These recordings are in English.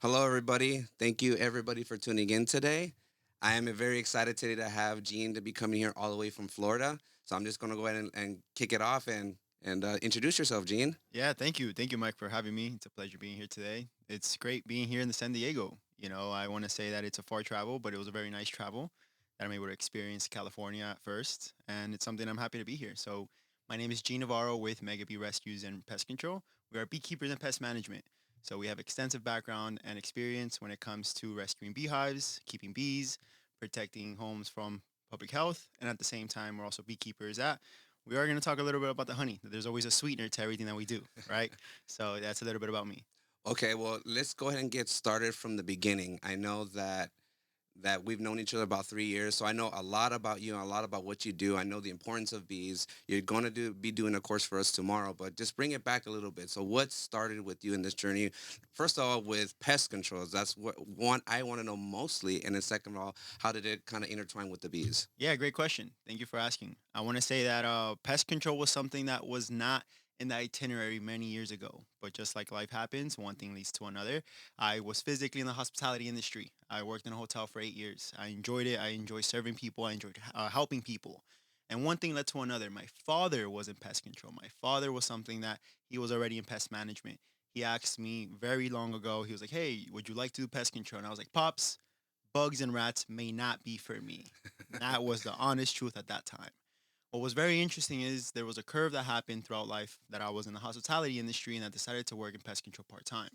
Hello, everybody. Thank you, everybody, for tuning in today. I am very excited today to have Jean to be coming here all the way from Florida. So I'm just going to go ahead and kick it off and introduce yourself, Jean. Yeah, thank you. Thank you, Mike, for having me. It's a pleasure being here today. It's great being here in the San Diego. I want to say that it's a far travel, but it was a very nice travel that I'm able to experience California at first. And it's something I'm happy to be here. So, my name is Jean Navarro with Mega Bee Rescues and Pest Control. We are beekeepers and pest management. So, we have extensive background and experience when it comes to rescuing beehives, keeping bees, protecting homes from public health. And at the same time, we're also beekeepers at we are going to talk a little bit about the honey. There's always a sweetener to everything that we do, right? So that's a little bit about me. Okay, well, let's go ahead and get started from the beginning. I know that we've known each other about 3 years. So I know a lot about you and a lot about what you do. I know the importance of bees. You're going to be doing a course for us tomorrow, but just bring it back a little bit. So what started with you in this journey? First of all, with pest controls. That's what one I want to know mostly. And then second of all, how did it kind of intertwine with the bees? Yeah, great question. Thank you for asking. I want to say that pest control was something that was not in the itinerary many years ago. But just like life happens, one thing leads to another. I was physically in the hospitality industry. I worked in a hotel for 8 years. I enjoyed it. I enjoyed serving people. I enjoyed helping people. And one thing led to another. My father was in pest control. My father was something that he was already in pest management. He asked me very long ago, he was like, "Hey, would you like to do pest control?" And I was like, "Pops, bugs and rats may not be for me." That was the honest truth at that time. What was very interesting is there was a curve that happened throughout life that I was in the hospitality industry and I decided to work in pest control part time.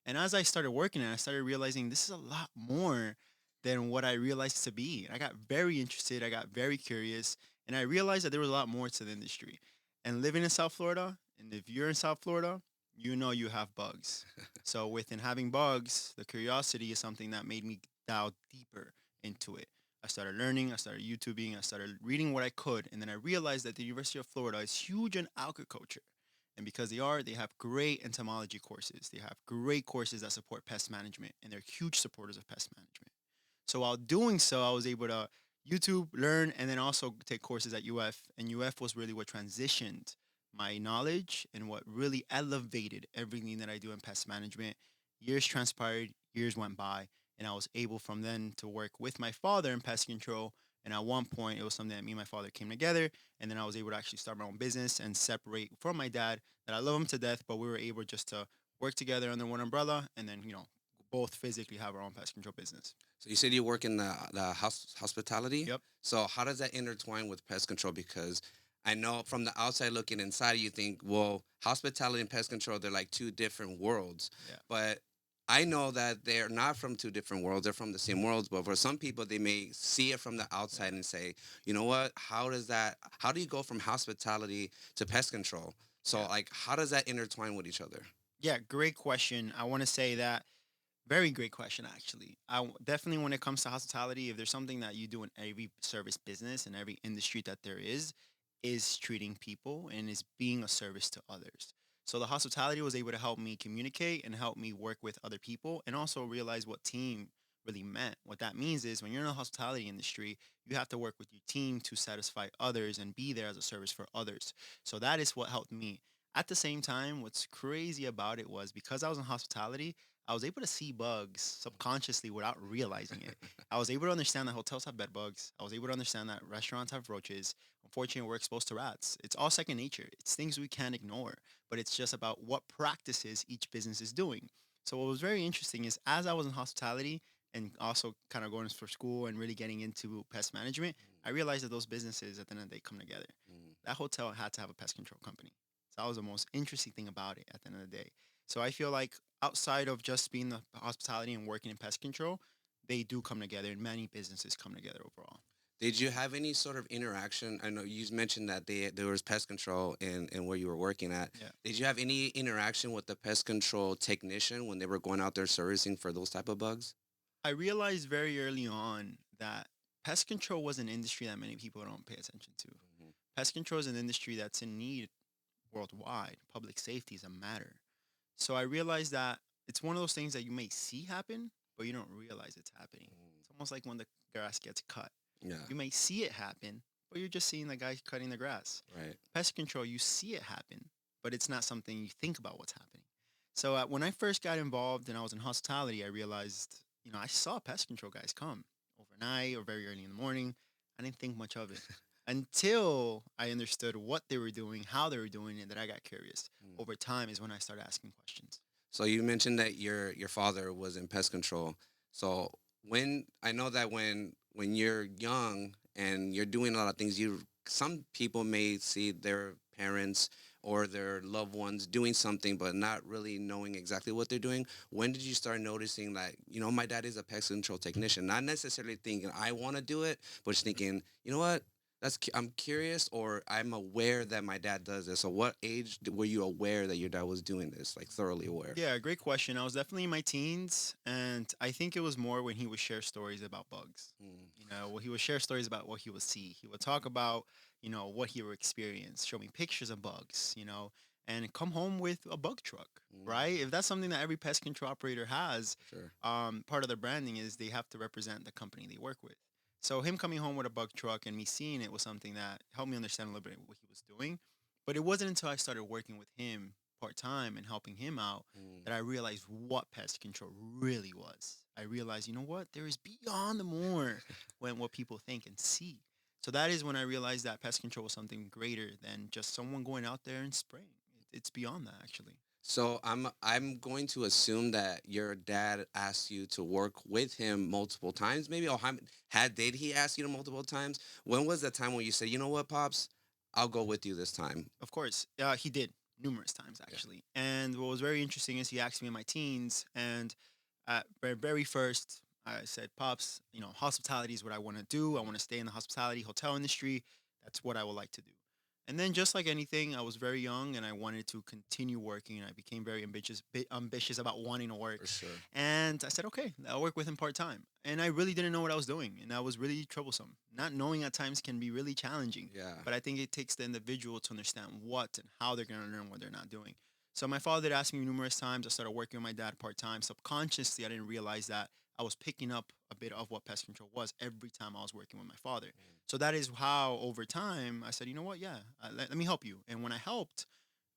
And as I started working it, I started realizing this is a lot more than what I realized to be. And I got very interested, I got very curious, and I realized that there was a lot more to the industry. And living in South Florida, and if you're in South Florida, you know you have bugs. So within having bugs, the curiosity is something that made me dive deeper into it. I started learning, I started YouTubing, I started reading what I could, and then I realized that the University of Florida is huge in agriculture. And because they have great entomology courses. They have great courses that support pest management, and they're huge supporters of pest management. So while doing so, I was able to YouTube, learn, and then also take courses at UF. And UF was really what transitioned my knowledge and what really elevated everything that I do in pest management. Years transpired, years went by, and I was able from then to work with my father in pest control. And at one point, it was something that me and my father came together, and then I was able to actually start my own business and separate from my dad. That I love him to death, but we were able just to work together under one umbrella, and then both physically have our own pest control business. So you said you work in the hospitality. Yep. So how does that intertwine with pest control? Because I know from the outside looking inside, you think, well, hospitality and pest control, they're like two different worlds. Yeah. But I know that they're not from two different worlds. They're from the same worlds. But for some people, they may see it from the outside Yeah. and say, you know what? How do you go from hospitality to pest control? So, Yeah. like, how does that intertwine with each other? Yeah. Great question. I want to say that very great question, actually. Definitely, when it comes to hospitality, if there's something that you do in every service business and every industry that there is treating people and is being a service to others. So the hospitality was able to help me communicate and help me work with other people and also realize what team really meant. What that means is when you're in the hospitality industry, you have to work with your team to satisfy others and be there as a service for others. So that is what helped me. At the same time, what's crazy about it was because I was in hospitality, I was able to see bugs subconsciously without realizing it. I was able to understand that hotels have bed bugs. I was able to understand that restaurants have roaches. Unfortunately, we're exposed to rats. It's all second nature. It's things we can't ignore, but it's just about what practices each business is doing. So what was very interesting is as I was in hospitality and also kind of going for school and really getting into pest management, I realized that those businesses at the end of the day come together. Mm. That hotel had to have a pest control company. So that was the most interesting thing about it at the end of the day. So I feel like outside of just being the hospitality and working in pest control, they do come together and many businesses come together overall. Did you have any sort of interaction? I know you mentioned that there was pest control in where you were working at. Yeah. Did you have any interaction with the pest control technician when they were going out there servicing for those type of bugs? I realized very early on that pest control was an industry that many people don't pay attention to. Mhm. Pest control is an industry that's in need worldwide. Public safety is a matter. So I realized that it's one of those things that you may see happen, but you don't realize it's happening. Mm. It's almost like when the grass gets cut. Yeah, You may see it happen, but you're just seeing the guy cutting the grass. right. Pest control, you see it happen, but it's not something you think about what's happening. So when I first got involved and I was in hospitality, I realized, I saw pest control guys come overnight or very early in the morning. I didn't think much of it until I understood what they were doing, how they were doing it, that I got curious. Mm. Over time is when I started asking questions. So you mentioned that your father was in pest control. So when I know that when you're young and you're doing a lot of things, you some people may see their parents or their loved ones doing something but not really knowing exactly what they're doing. When did you start noticing that, my dad is a pest control technician, not necessarily thinking I want to do it, but just thinking, you know what? I'm curious, or I'm aware that my dad does this. So what age were you aware that your dad was doing this, like thoroughly aware? Yeah, great question. I was definitely in my teens, and I think it was more when he would share stories about bugs. Mm. Well, he would share stories about what he would see. He would talk about, what he would experience, show me pictures of bugs, and come home with a bug truck, Mm. right? If that's something that every pest control operator has, Sure. part of their branding is they have to represent the company they work with. So him coming home with a bug truck and me seeing it was something that helped me understand a little bit what he was doing. But it wasn't until I started working with him part time and helping him out Mm. that I realized what pest control really was. I realized, what? There is beyond the more when what people think and see. So that is when I realized that pest control was something greater than just someone going out there and spraying. It's beyond that, actually. So I'm going to assume that your dad asked you to work with him multiple times, maybe, or had did he ask you to multiple times? When was the time when you said, you know what, pops, I'll go with you this time? Of course, he did numerous times Yeah. actually. And what was very interesting is he asked me in my teens, and at very first, I said, "Pops, hospitality is what I want to do. I want to stay in the hospitality hotel industry. That's what I would like to do." And then, just like anything, I was very young and I wanted to continue working, and I became very ambitious about wanting to work. For sure. And I said, "Okay, I'll work with him part time." And I really didn't know what I was doing, and that was really troublesome. Not knowing at times can be really challenging, Yeah. but I think it takes the individual to understand what and how they're going to learn what they're not doing. So my father did ask me numerous times. I started working with my dad part time. Subconsciously, I didn't realize that I was picking up a bit of what pest control was every time I was working with my father. So that is how, over time, I said, you know what? Yeah, let me help you. And when I helped,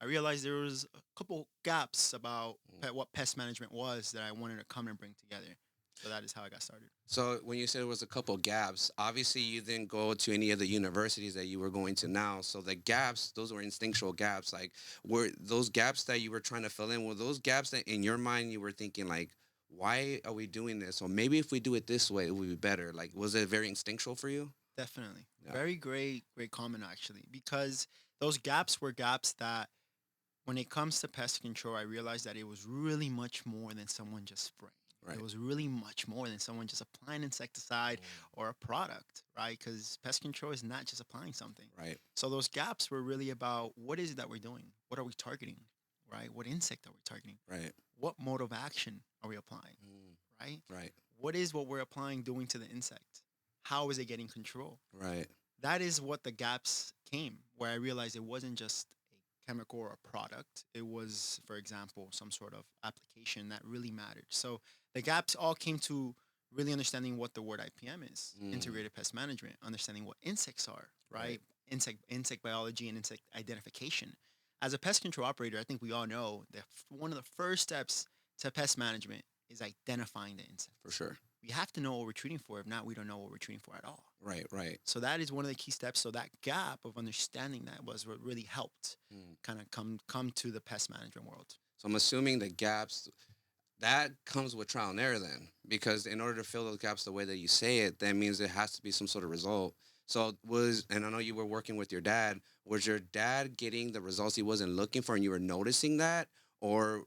I realized there was a couple gaps about Mm. what pest management was that I wanted to come and bring together. So that is how I got started. So when you said there was a couple gaps, obviously you didn't go to any of the universities that you were going to now. So the gaps, those were instinctual gaps. Like, were those gaps that you were trying to fill in, were those gaps that in your mind you were thinking like, why are we doing this? Or maybe if we do it this way, it would be better. Like, was it very instinctual for you? Definitely. Yeah. Very great comment actually, because those gaps were gaps that when it comes to pest control, I realized that it was really much more than someone just spraying. It Right. was really much more than someone just applying insecticide Mm. or a product, right? Because pest control is not just applying something. Right. So those gaps were really about what is it that we're doing? What are we targeting, right? What insect are we targeting? Right. What mode of action are we applying, Mm. right? Right. What is what we're applying doing to the insect? How is it getting control? Right. That is what the gaps came, where I realized it wasn't just a chemical or a product. It was, for example, some sort of application that really mattered. So the gaps all came to really understanding what the word IPM is, Mm. integrated pest management, understanding what insects are, Right. right? Insect biology and insect identification. As a pest control operator, I think we all know that one of the first steps to pest management is identifying the insect. For sure. We have to know what we're treating for. If not, we don't know what we're treating for at all. Right. Right. So that is one of the key steps. So that gap of understanding that was what really helped Mm. kind of come to the pest management world. So I'm assuming the gaps that comes with trial and error then, because in order to fill those gaps the way that you say it, that means there has to be some sort of result. So and I know you were working with your dad, was your dad getting the results he wasn't looking for and you were noticing that? Or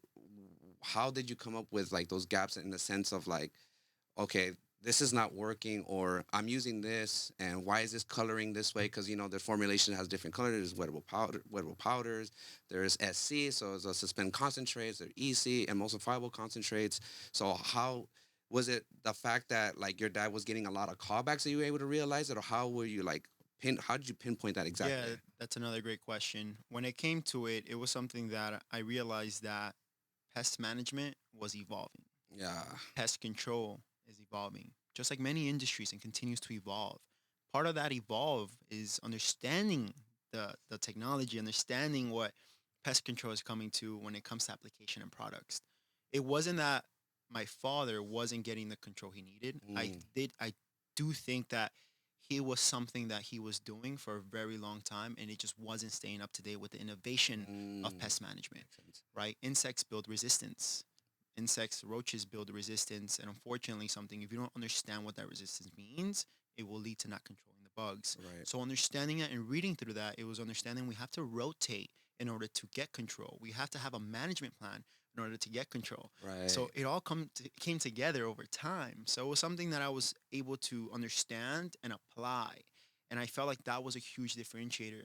how did you come up with like those gaps in the sense of like, okay, this is not working, or I'm using this, and why is this coloring this way? Because the formulation has different colors. There's wettable powders. There's SC, so it's a suspend concentrates. There's EC, emulsifiable concentrates. So how was it the fact that like your dad was getting a lot of callbacks that you were able to realize it, or how were you like How did you pinpoint that Yeah, exactly? that's another great question. When it came to it, it was something that I realized that pest management was evolving. Yeah. Pest control is evolving, just like many industries, and continues to evolve. Part of that evolve is understanding the technology, understanding what pest control is coming to when it comes to application and products. It wasn't that my father wasn't getting the control he needed. Mm, I do think that he was something that he was doing for a very long time and it just wasn't staying up to date with the innovation of mm, pest management, makes sense. right? Insects build resistance. Insects, roaches build resistance. And unfortunately, something, if you don't understand what that resistance means, it will lead to not controlling the bugs. Right, So, understanding that and reading through that, it was understanding we have to rotate in order to get control. We have to have a management plan in order to get control. So right. it all came together over time. So it was something that I was able to understand and apply. And I felt like that was a huge differentiator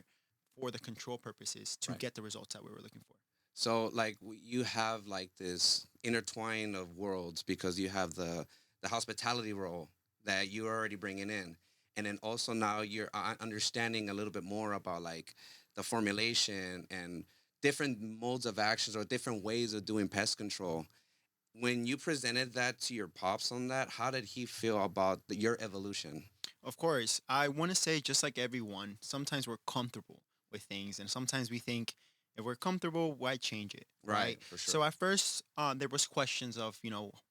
for the control purposes to Right. get the results that we were looking for. So like you have like this intertwine of worlds because you have the hospitality role that you're already bringing in, and then also now you're understanding a little bit more about like the formulation and different modes of actions or different ways of doing pest control. When you presented that to your pops on that, how did he feel about your evolution? Of course, I want to say, just like everyone, sometimes we're comfortable with things, and sometimes we think if we're comfortable, why change it, Right, right? for So sure. at first, there was questions of,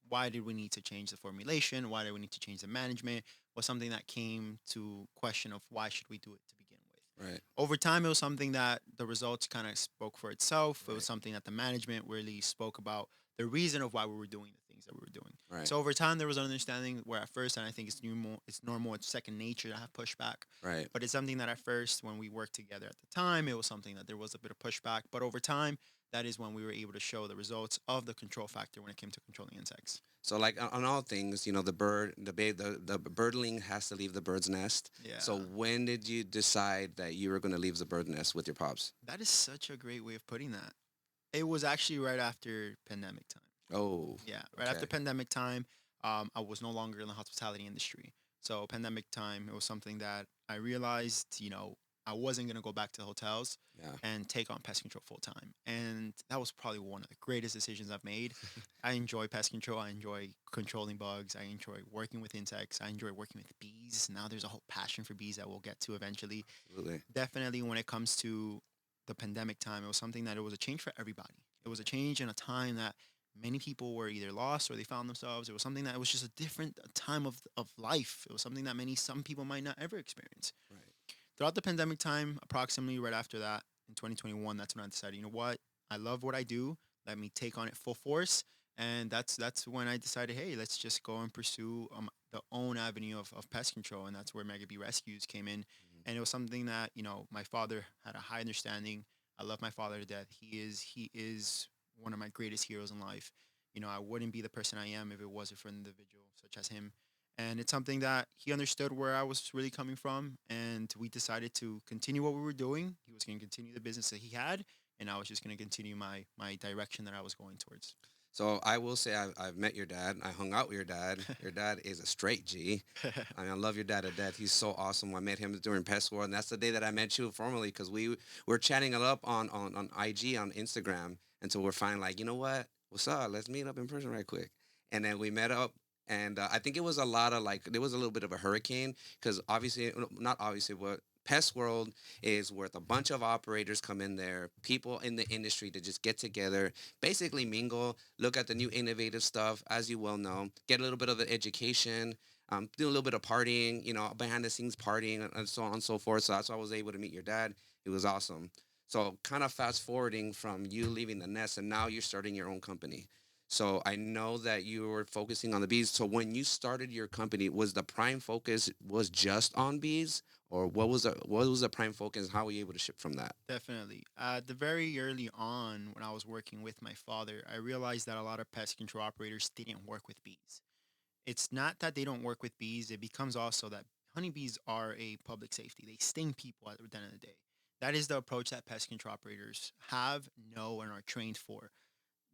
why did we need to change the formulation? Why did we need to change the management? Was something that came to question of why should we do it to begin with. Right, Over time, it was something that the results kind of spoke for itself. It was right, something that the management really spoke about the reason of why we were doing the things that we were doing. right, So over time, there was an understanding where at first, and I think it's normal, it's second nature to have pushback. right. But it's something that at first, when we worked together at the time, it was something that there was a bit of pushback. But over time, that is when we were able to show the results of the control factor when it came to controlling insects. So like on all things, the bird, the birdling has to leave the bird's nest. So Yeah, when did you decide that you were going to leave the bird nest with your pops? that is such a great way of putting that. It was actually right after pandemic time. Oh, Yeah, right after okay. pandemic time, I was no longer in the hospitality industry. So pandemic time, it was something that I realized, I wasn't gonna go back to hotels Yeah. and take on pest control full time. And that was probably one of the greatest decisions I've made. I enjoy pest control. I enjoy controlling bugs. I enjoy working with insects. I enjoy working with bees. Now there's a whole passion for bees that we'll get to eventually. Absolutely. Definitely when it comes to the pandemic time, it was something that it was a change for everybody. It was a change in a time that many people were either lost or they found themselves. It was something that it was just a different time of life. It was something that some people might not ever experience. Right. Throughout the pandemic time, approximately right after that, in 2021, that's when I decided, you know what? I love what I do. Let me take on it full force. And that's when I decided, hey, let's just go and pursue the own avenue of pest control. And that's where Mega Bee Rescues came in. Mhm. And it was something that, my father had a high understanding. I love my father to death. He is one of my greatest heroes in life. I wouldn't be the person I am if it wasn't for an individual such as him. And it's something that he understood where I was really coming from, and we decided to continue what we were doing. He was going to continue the business that he had, and I was just going to continue my direction that I was going towards. So I will say I've met your dad. I hung out with your dad. Your dad is a straight G. I mean, I love your dad to death. He's so awesome. I met him during Pest World, and that's the day that I met you formally because we were chatting it up on IG on Instagram, and so we're finally like, you know what? What's up? Let's meet up in person right quick. And then we met up, and I think it was a lot of like there was a little bit of a hurricane because obviously, not obviously, but Pest World is where a bunch of operators come in there, people in the industry to just get together, basically mingle, look at the new innovative stuff, as you well know, get a little bit of an education, do a little bit of partying, behind the scenes partying and so on and so forth. So that's why I was able to meet your dad. It was awesome. So kind of fast forwarding from you leaving the nest and now you're starting your own company. So I know that you were focusing on the bees. So when you started your company, was the prime focus was just on bees, or what was the prime focus? How were you able to ship from that? Definitely. The very early on, when I was working with my father, I realized that a lot of pest control operators didn't work with bees. It's not that they don't work with bees, it becomes also that honeybees are a public safety. They sting people at the end of the day. That is the approach that pest control operators have, know, and are trained for.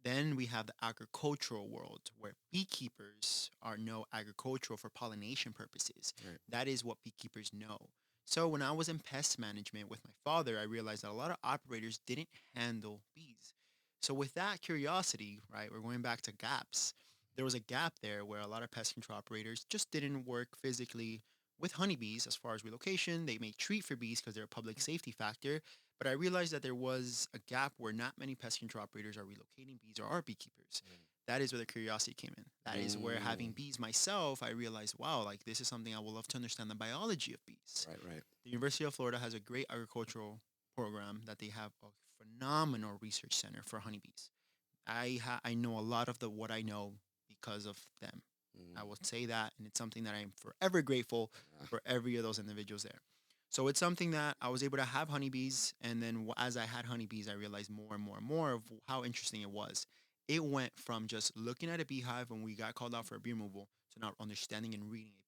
Then we have the agricultural world where beekeepers are no agricultural for pollination purposes. Right. That is what beekeepers know. So when I was in pest management with my father, I realized that a lot of operators didn't handle bees. So with that curiosity, right, we're going back to gaps. There was a gap there where a lot of pest control operators just didn't work physically with honeybees as far as relocation. They may treat for bees because they're a public safety factor, But I realized that there was a gap where not many pest control operators are relocating bees or are beekeepers. That is where the curiosity came in. That is where having Mm. bees myself, I realized, wow, like this is something I would love to understand the biology of bees. Right, right. The University of Florida has a great agricultural program that they have a phenomenal research center for honeybees. I know a lot of the what I know because of them. I Mm. will say that, and it's something that I am forever grateful Yeah. for every of those individuals there. So it's something that I was able to have honeybees, and then as I had honeybees, I realized more and more and more of how interesting it was. It went from just looking at a beehive when we got called out for a bee removal to now understanding and reading a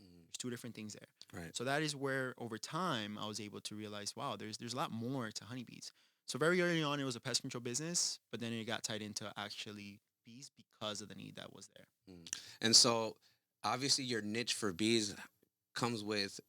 beehive. Mm. There's two different things there. Right. So that is where over time I was able to realize, wow, there's a lot more to honeybees. So very early on, it was a pest control business, but then it got tied into actually bees because of the need that was there. Mm. And so, obviously, your niche for bees comes with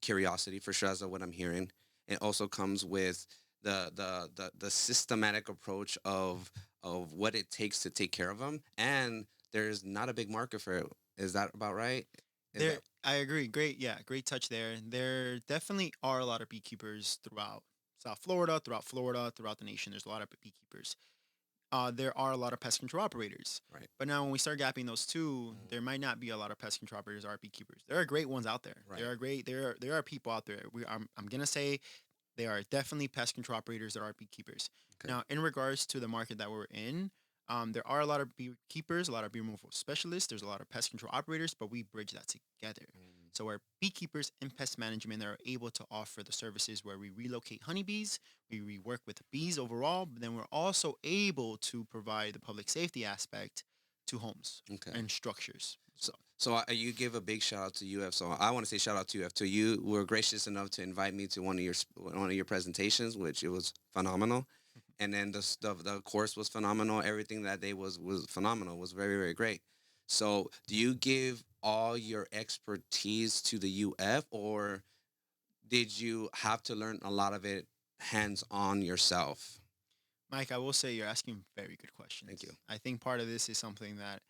curiosity, for sure, as of what I'm hearing. It also comes with the systematic approach of what it takes to take care of them, and there's not a big market for it. Is that about right? Is There, that I agree. Great, yeah, great touch there. There definitely are a lot of beekeepers throughout South Florida, throughout the nation. There's a lot of beekeepers. There are a lot of pest control operators. right? But now when we start gapping those two, Mm. there might not be a lot of pest control operators or beekeepers. There are great ones out there. Right. There are people out there. I'm gonna say they are definitely pest control operators that are beekeepers. Okay. Now, in regards to the market that we're in, there are a lot of beekeepers, a lot of bee removal specialists. There's a lot of pest control operators, but we bridge that together. Mm. So our beekeepers and pest management are able to offer the services where we relocate honeybees, we work with bees overall, but then we're also able to provide the public safety aspect to homes Okay. and structures. So, So you give a big shout out to UF. So I want to say shout out to UF. To you were gracious enough to invite me to one of your presentations, which it was phenomenal. And then the course was phenomenal. Everything that day was phenomenal. Was very, very great. So do you give all your expertise to the UF, or did you have to learn a lot of it hands on yourself? Mike, I will say you're asking very good Thank you. questions. I think part of this is something that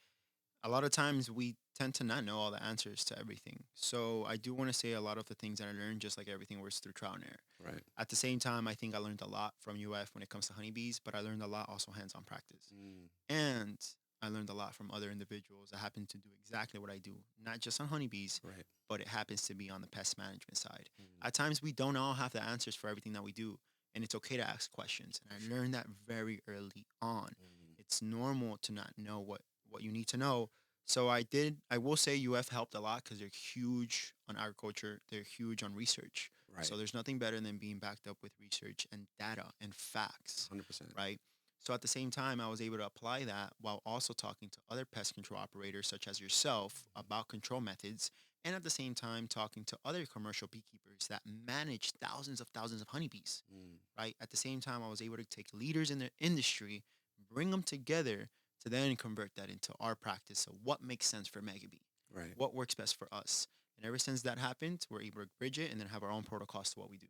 a lot of times we tend to not know all the answers to everything. So I do want to say a lot of the things that I learned, just like everything, was through trial and error. Right. At the same time, I think I learned a lot from UF when it comes to honeybees, but I learned a lot also hands-on practice. Mm. And I learned a lot from other individuals that happen to do exactly what I do, not just on honeybees, Right. but it happens to be on the pest management side. Mm. At times, we don't all have the answers for everything that we do, and it's okay to ask questions. And I learned that very early on. Mm. It's normal to not know what you need to know. So I did. I will say UF helped a lot because they're huge on agriculture. They're huge on research. Right. So there's nothing better than being backed up with research and data and facts, 100%. right? So at the same time, I was able to apply that while also talking to other pest control operators such as yourself about control methods, and at the same time talking to other commercial beekeepers that manage thousands of honeybees, Mm. right? At the same time, I was able to take leaders in the industry, bring them together to then convert that into our practice. So what makes sense for Megabee? Right. What works best for us? And ever since that happened, we're able to bridge it and then have our own protocols to what we do.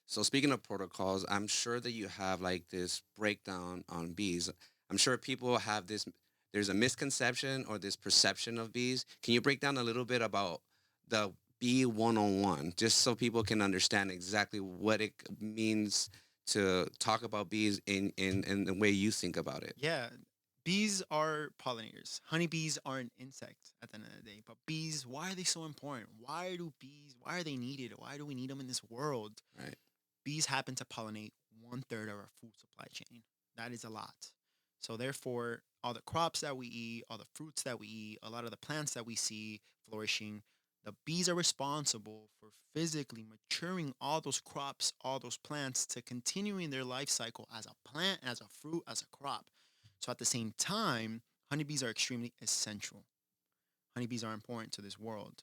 So speaking of protocols, I'm sure that you have like this breakdown on bees. I'm sure people have this. There's a misconception or this perception of bees. Can you break down a little bit about the bee 101, just so people can understand exactly what it means to talk about bees in the way you think about it? Yeah, bees are pollinators. Honeybees are an insect at the end of the day. But bees, why are they so important? Why are they needed? Why do we need them in this world? Right. Bees happen to pollinate one third of our food supply chain. That is a lot. So therefore, all the crops that we eat, all the fruits that we eat, a lot of the plants that we see flourishing, the bees are responsible for physically maturing all those crops, all those plants to continuing their life cycle as a plant, as a fruit, as a crop. So at the same time, honeybees are extremely essential. Honeybees are important to this world.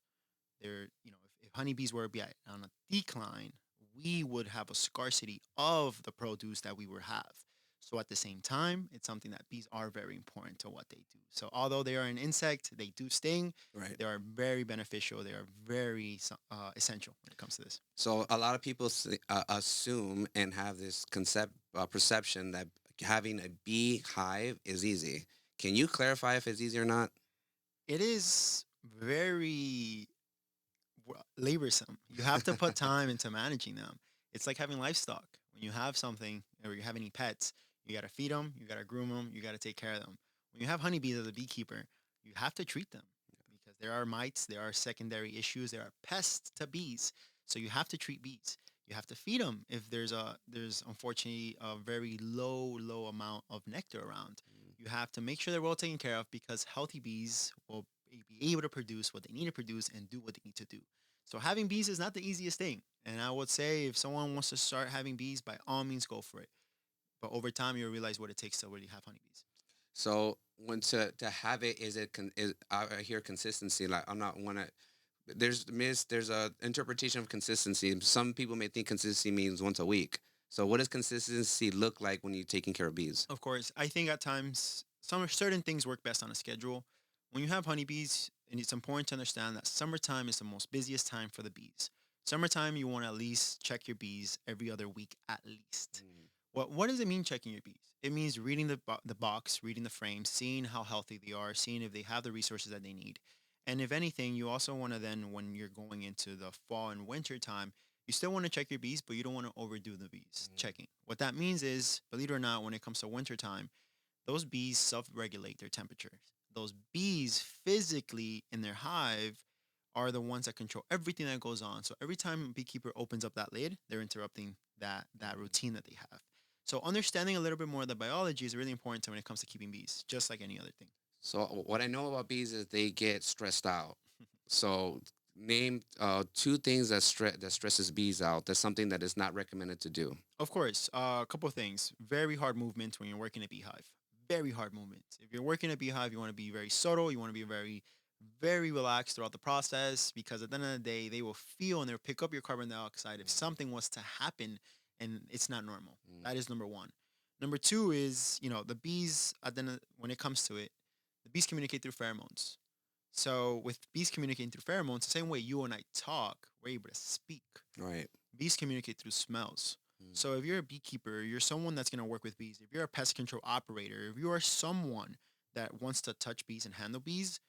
If honeybees were to be on a decline, we would have a scarcity of the produce that we would have. So at the same time, it's something that bees are very important to what they do. So although they are an insect, they do sting. Right. They are very beneficial. They are very essential when it comes to this. So a lot of people assume and have this concept perception that having a bee hive is easy. Can you clarify if it's easy or not? It is very laborsome. You have to put time into managing them. It's like having livestock. When you have something or you have any pets, you got to feed them, you got to groom them, you got to take care of them. When you have honeybees as a beekeeper, you have to treat them because there are mites, there are secondary issues, there are pests to bees. So you have to treat bees. You have to feed them if there's unfortunately a very low amount of nectar around. Mm. You have to make sure they're well taken care of because healthy bees will be able to produce what they need to produce and do what they need to do. So having bees is not the easiest thing. And I would say if someone wants to start having bees, by all means go for it. But over time you'll realize what it takes to really have honeybees. So when to have it, is it is I hear consistency. Like I'm not want to. There's a interpretation of consistency. Some people may think consistency means once a week. So what does consistency look like when you're taking care of bees? Of course, I think at times some certain things work best on a schedule. When you have honeybees, and it's important to understand that summertime is the most busiest time for the bees. Summertime, you want to at least check your bees every other week at least. Mm. What does it mean checking your bees? It means reading the box, reading the frame, seeing how healthy they are, seeing if they have the resources that they need. And if anything, you also want to then, when you're going into the fall and winter time, you still want to check your bees, but you don't want to overdo the bees Mm. checking. What that means is, believe it or not, when it comes to winter time, those bees self-regulate their temperatures. Those bees physically in their hive are the ones that control everything that goes on. So every time a beekeeper opens up that lid, they're interrupting that Mm. routine that they have. So understanding a little bit more of the biology is really important when it comes to keeping bees, just like any other thing. So what I know about bees is they get stressed out. So name two things that stresses bees out. That's something that is not recommended to do. Of course, a couple of things. Very hard movements when you're working a beehive. Very hard movements. If you're working a beehive, you want to be very subtle. You want to be very relaxed throughout the process because at the end of the day, they will feel and they'll pick up your carbon dioxide if Mm. something was to happen and it's not normal. Mm. That is number one. Number two is, the bees, when it comes to it, the bees communicate through pheromones. So with bees communicating through pheromones, the same way you and I talk, we're able to speak. Right. Bees communicate through smells. Mm. So if you're a beekeeper, you're someone that's going to work with bees. If you're a pest control operator, if you are someone that wants to touch bees and handle bees,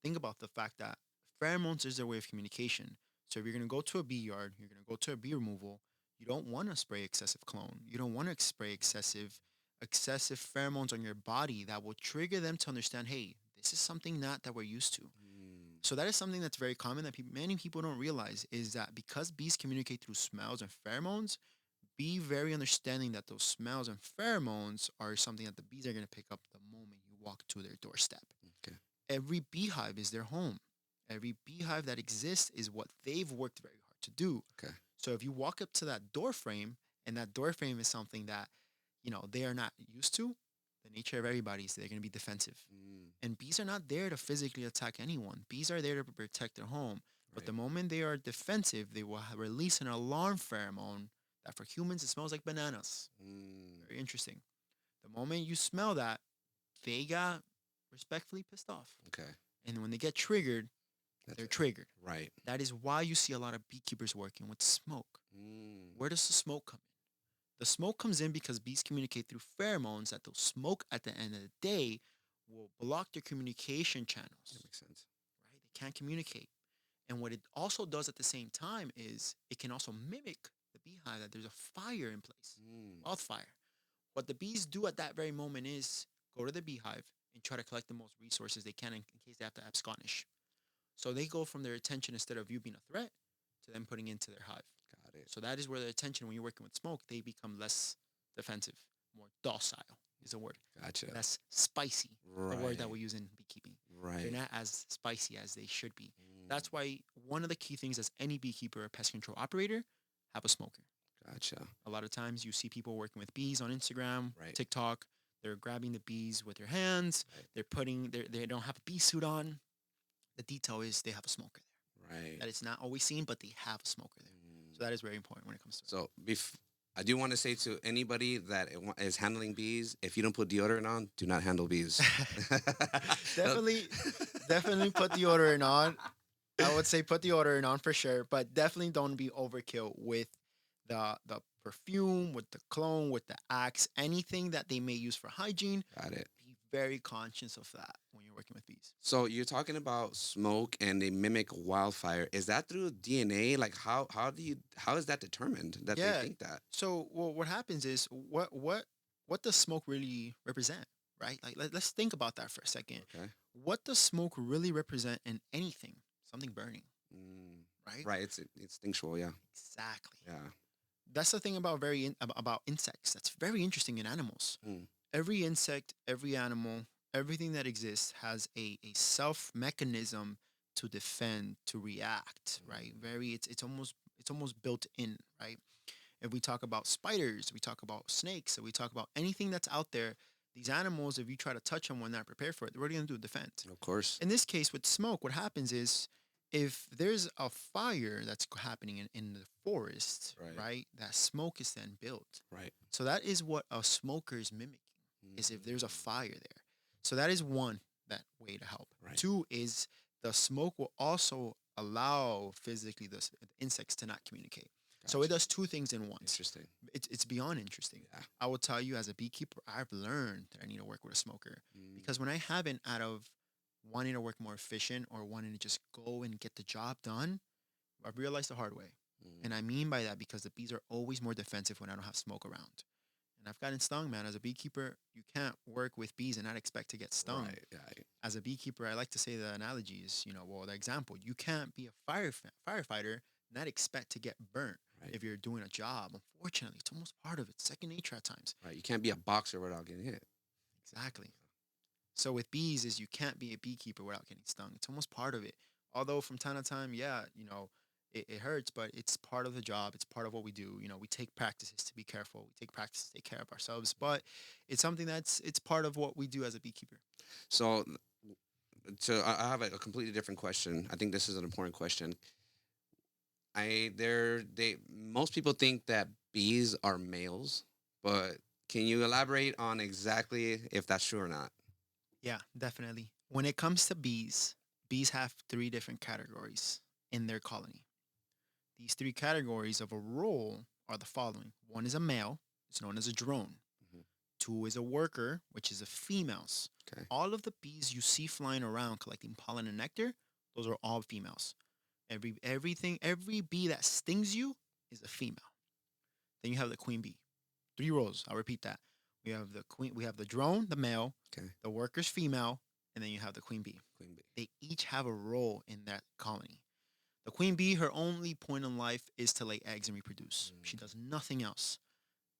think about the fact that pheromones is their way of communication. So if you're going to go to a bee yard, you're going to go to a bee removal, you don't want to spray excessive cologne. You don't want to spray excessive pheromones on your body that will trigger them to understand, hey, this is something not that we're used to. Mm. So that is something that's very common that many people don't realize is that because bees communicate through smells and pheromones, be very understanding that those smells and pheromones are something that the bees are going to pick up the moment you walk to their doorstep. Okay. Every beehive is their home. Every beehive that exists is what they've worked very hard to do. Okay. So if you walk up to that door frame and that door frame is something that, they are not used to, the nature of everybody is they're going to be defensive. Mm. And bees are not there to physically attack anyone. Bees are there to protect their home. But Right. the moment they are defensive, they will release an alarm pheromone that for humans it smells like bananas. Mm. Very interesting. The moment you smell that, they got respectfully pissed off. Okay. And when they get triggered, That's they're it. triggered. Right. That is why you see a lot of beekeepers working with smoke. Mm. Where does the smoke come in? The smoke comes in because bees communicate through pheromones that those smoke at the end of the day will block their communication channels. That makes sense. Right? They can't communicate. And what it also does at the same time is it can also mimic the beehive that there's a fire in place, Mm. wildfire. What the bees do at that very moment is go to the beehive and try to collect the most resources they can in case they have to absconish. So they go from their attention instead of you being a threat to them putting into their hive. Got it. So that is where their attention, when you're working with smoke, they become less defensive, more docile is a word. Gotcha. Less spicy, the word that we use in beekeeping. They're Right. not as spicy as they should be. Mm. That's why one of the key things as any beekeeper or pest control operator, have a smoker. Gotcha. A lot of times you see people working with bees on Instagram, Right. TikTok. They're grabbing the bees with their hands. Right. They don't have a bee suit on. The detail is they have a smoker there. Right. That is not always seen, but they have a smoker there. Mm. So that is very important when it comes to it. So I do want to say to anybody that is handling bees, if you don't put deodorant on, do not handle bees. definitely, definitely put deodorant on. I would say put deodorant on for sure, but definitely don't be overkill with the perfume, with the cologne, with the axe, anything that they may use for hygiene. Got it. Be very conscious of that when you're working with bees. So you're talking about smoke and they mimic wildfire. Is that through DNA? Like how is that determined that they Yeah. think that? So well, what happens is what does smoke really represent, right? Like let's think about that for a second. Okay. What does smoke really represent in anything? Something burning, Mm, right? right. It's instinctual. Yeah. Exactly. Yeah. That's the thing about about insects. That's very interesting in animals. Mm, Every insect, every animal, everything that exists has a self mechanism to defend, to react, right? mm, Very it's almost built in, right? If we talk about spiders, we talk about snakes, so we talk about anything that's out there, these animals, if you try to touch them when they're not prepared for it, what are you gonna do? Defend. of course. In this case, with smoke, what happens is if there's a fire that's happening in the forest, Right. right, that smoke is then built. Right. So that is what a smoker is mimicking, is if there's a Mm, fire there. So that is one that way to help. right. Two is the smoke will also allow physically the insects to not communicate. So it Gotcha. does two things in once. Interesting. It's beyond interesting. Yeah. I will tell you, as a beekeeper, I've learned that I need to work with a smoker Mm, because when I haven't, out of wanting to work more efficient or wanting to just go and get the job done, I've realized the hard way. And mm, I mean by that because the bees are always more defensive when I don't have smoke around. And I've gotten stung, man. As a beekeeper, you can't work with bees and not expect to get stung. right. Right. As a beekeeper, I like to say the analogy is, well, the example, you can't be a firefighter, and not expect to get burnt Right. if you're doing a job. Unfortunately, it's almost part of it, second nature at times. Right. You can't be a boxer without getting hit. Exactly. So with bees is you can't be a beekeeper without getting stung. It's almost part of it. Although from time to time, yeah, it hurts, but it's part of the job. It's part of what we do. We take practices to be careful. We take practices to take care of ourselves. But it's something it's part of what we do as a beekeeper. So, I have a completely different question. I think this is an important question. They most people think that bees are males, but can you elaborate on exactly if that's true or not? Yeah, definitely. When it comes to bees, bees have three different categories in their colony. These three categories of a role are the following: one is a male, it's known as a drone. Mhm. Two is a worker, which is a females. Okay. All of the bees you see flying around collecting pollen and nectar, those are all females. Every bee that stings you is a female. Then you have the queen bee. Three roles. I'll repeat that. We have the queen. We have the drone, the male, Okay. the worker's female, and then you have the queen bee. Queen bee. They each have a role in that colony. The queen bee, her only point in life is to lay eggs and reproduce. She Mm, does nothing else.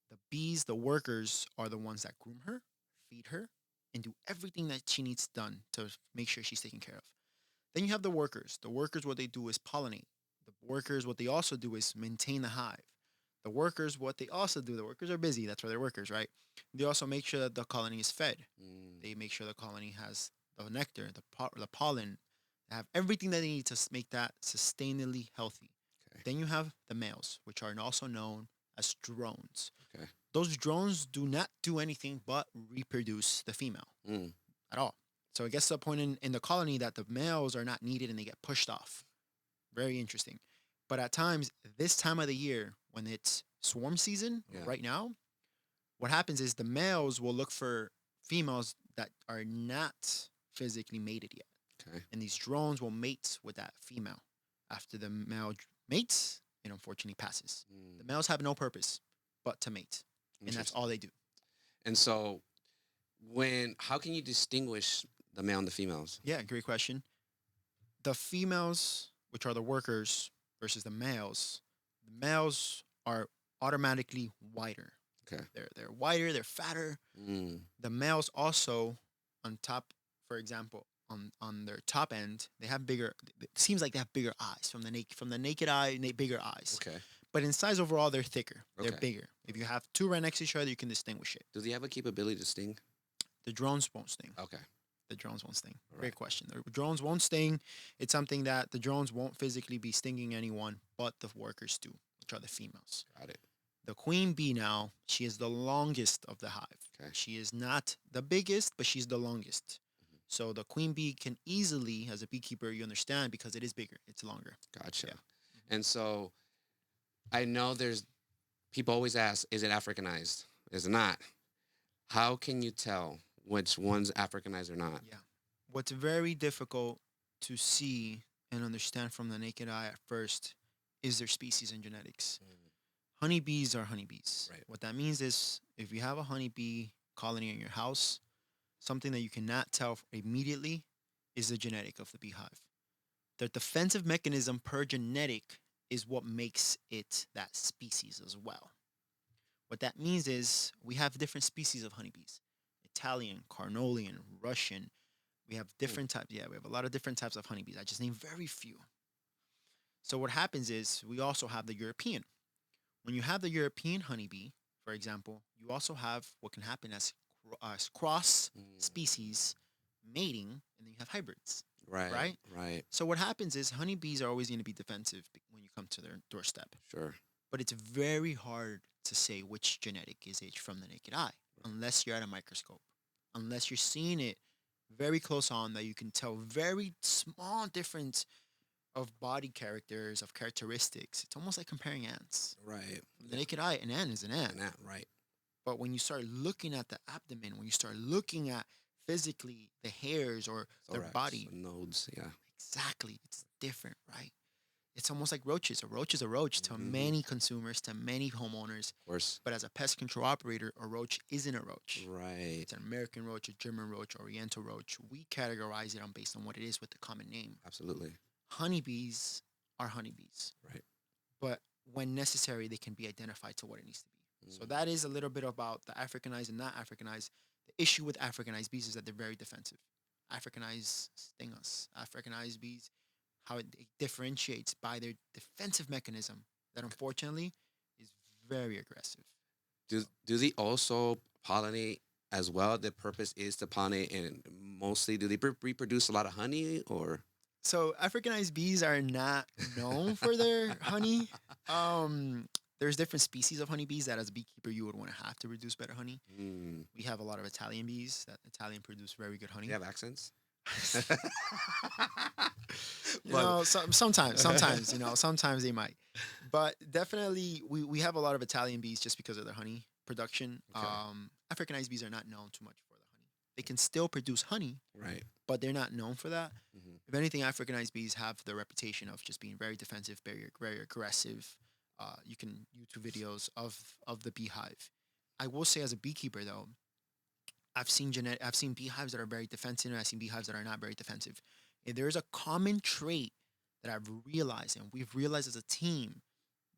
The bees, the workers, are the ones that groom her, feed her, and do everything that she needs done to make sure she's taken care of. Then you have the workers. The workers, what they do is pollinate. The workers, what they also do is maintain the hive. The workers, what they also do, the workers are busy. That's why they're workers, right? They also make sure that the colony is fed. mm, They make sure the colony has the nectar, the pollen, they have everything that they need to make that sustainably healthy. okay. Then you have the males, which are also known as drones. Okay. Those drones do not do anything but reproduce the female Mm, at all. So it gets to a point in the colony that the males are not needed and they get pushed off. Very interesting. But at times, this time of the year, when it's swarm season, yeah. right now, what happens is the males will look for females that are not physically mated yet. Okay. And these drones will mate with that female. After the male mates, it unfortunately passes. The Mm, males have no purpose but to mate. And that's interesting. all they do. And so, how can you distinguish the male and the females? Yeah, great question. The females, which are the workers, versus the males are automatically whiter. Okay. They're whiter, they're fatter. Mm, The males also, on top, for example, on their top end, they have bigger. It seems like they have bigger eyes from the naked eye, bigger eyes. okay. But in size overall, they're thicker. They're Okay. bigger. If you have two right next to each other, you can distinguish it. Do they have a capability to sting? The drones won't sting. Okay. The drones won't sting. Right. Great question. The drones won't sting. It's something that the drones won't physically be stinging anyone, but the workers do, which are the females. Got it. The queen bee now, she is the longest of the hive. Okay. She is not the biggest, but she's the longest. Mhm. So the queen bee can easily, as a beekeeper, you understand because it is bigger, it's longer. Gotcha. Yeah. And so I know there's people always ask, is it Africanized? Is it not? How can you tell which one's Africanized or not. Yeah. What's very difficult to see and understand from the naked eye at first is their species and genetics. Mm. Honeybees are honeybees. Right. What that means is if you have a honeybee colony in your house, something that you cannot tell immediately is the genetic of the beehive. The defensive mechanism per genetic is what makes it that species as well. What that means is we have different species of honeybees: Italian, Carnolian, Russian. We have Mm. different types. Yeah, we have a lot of different types of honeybees. I just named very few. So what happens is we also have the European. When you have the European honeybee, for example, you also have what can happen as cross Mm. species mating, and then you have hybrids, Right. right? Right. So what happens is honeybees are always going to be defensive when you come to their doorstep, Sure. but it's very hard to say which genetic is it from the naked eye unless you're at a microscope, unless you're seeing it very close on that you can tell very small difference of body characters, of characteristics. It's almost like comparing ants. Right. From the Yeah. naked eye, an ant is an ant. And that. Right. But when you start looking at the abdomen, when you start looking at physically the hairs or their Thorax. body, Nodes. Yeah. exactly, it's different, right? It's almost like roaches. A roach is a roach to Hmm. many consumers, to many homeowners. Of course. But as a pest control operator, a roach isn't a roach. Right. It's an American roach, a German roach, Oriental roach. We categorize it on based on what it is with the common name. Absolutely. Honeybees are honeybees, Right. but when necessary, they can be identified to what it needs to be. So Mm. that is a little bit about the Africanized and not Africanized. The issue with Africanized bees is that they're very defensive. Africanized sting us. Africanized bees, how it differentiates by their defensive mechanism that unfortunately is very aggressive. Do they also pollinate as well? The purpose is to pollinate, and mostly do they reproduce a lot of honey or? So Africanized bees are not known for their honey. Um, there's different species of honeybees that as a beekeeper you would want to have to produce better honey. Mm. We have a lot of Italian bees that Italian produce very good They honey. have accents. You But know, sometimes, sometimes they might, but definitely we have a lot of Italian bees just because of their honey production. okay, Africanized bees are not known too much for the honey. They can still produce honey, right. but they're not known for that. Hmm. If anything, Africanized bees have the reputation of just being very defensive, very aggressive. You can YouTube videos of the beehive. I will say, as a beekeeper, though, I've seen beehives that are very defensive, and I've seen beehives that are not very defensive. And there is a common trait that I've realized, and we've realized as a team,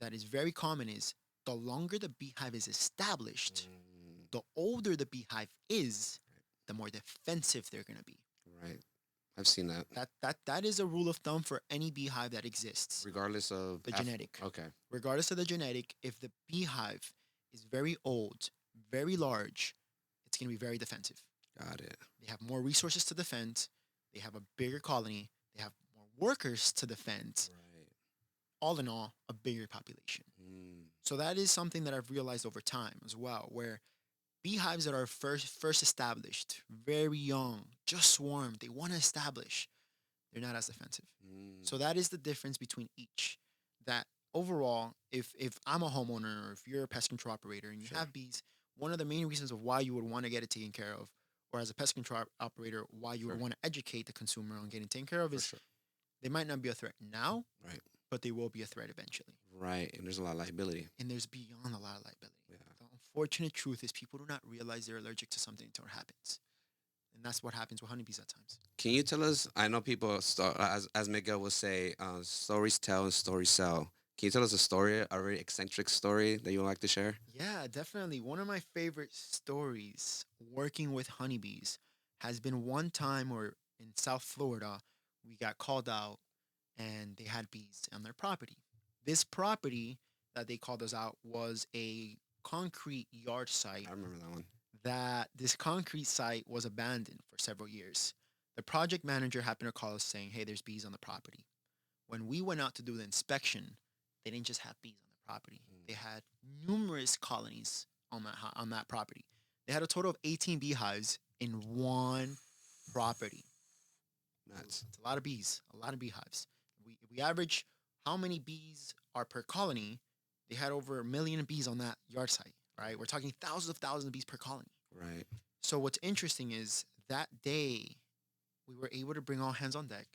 that is very common is the longer the beehive is established, Mm, the older the beehive is, the more defensive they're gonna be. right. I've seen that. That is a rule of thumb for any beehive that exists. Regardless of The genetic. Okay. Regardless of the genetic, if the beehive is very old, very large, it's gonna be very defensive. Got it. They have more resources to defend. They have a bigger colony. They have more workers to defend. Right. All in all, a bigger population. Mm, So that is something that I've realized over time as well, where beehives that are first established, very young, just swarmed, they want to establish, they're not as defensive. mm, So that is the difference between each. That overall, if I'm a homeowner or if you're a pest control operator and you sure. have bees, one of the main reasons of why you would want to get it taken care of, or as a pest control operator, why you would Sure. want to educate the consumer on getting taken care of For is sure. they might not be a threat now, Right. but they will be a threat eventually. Right. And there's a lot of liability. And there's beyond a lot of liability. Yeah. The unfortunate truth is people do not realize they're allergic to something until it happens. And that's what happens with honeybees at times. Can you tell us? I know people, as Miguel will say, stories tell and stories sell. Can you tell us a story, a very eccentric story that you would like to share? Yeah, definitely. One of my favorite stories working with honeybees has been one time where in South Florida, we got called out and they had bees on their property. This property that they called us out was a concrete yard site I remember that one. that this concrete site was abandoned for several years. The project manager happened to call us saying, "Hey, there's bees on the property." When we went out to do the inspection, they didn't just have bees on the property. Mm. They had numerous colonies on on that property. They had a total of 18 beehives in one property. Nuts. It's a lot of bees, a lot of beehives. We average how many bees are per colony. They had over 1 million bees on that yard site, right? We're talking thousands of bees per colony. Right. So what's interesting is that day we were able to bring all hands on deck.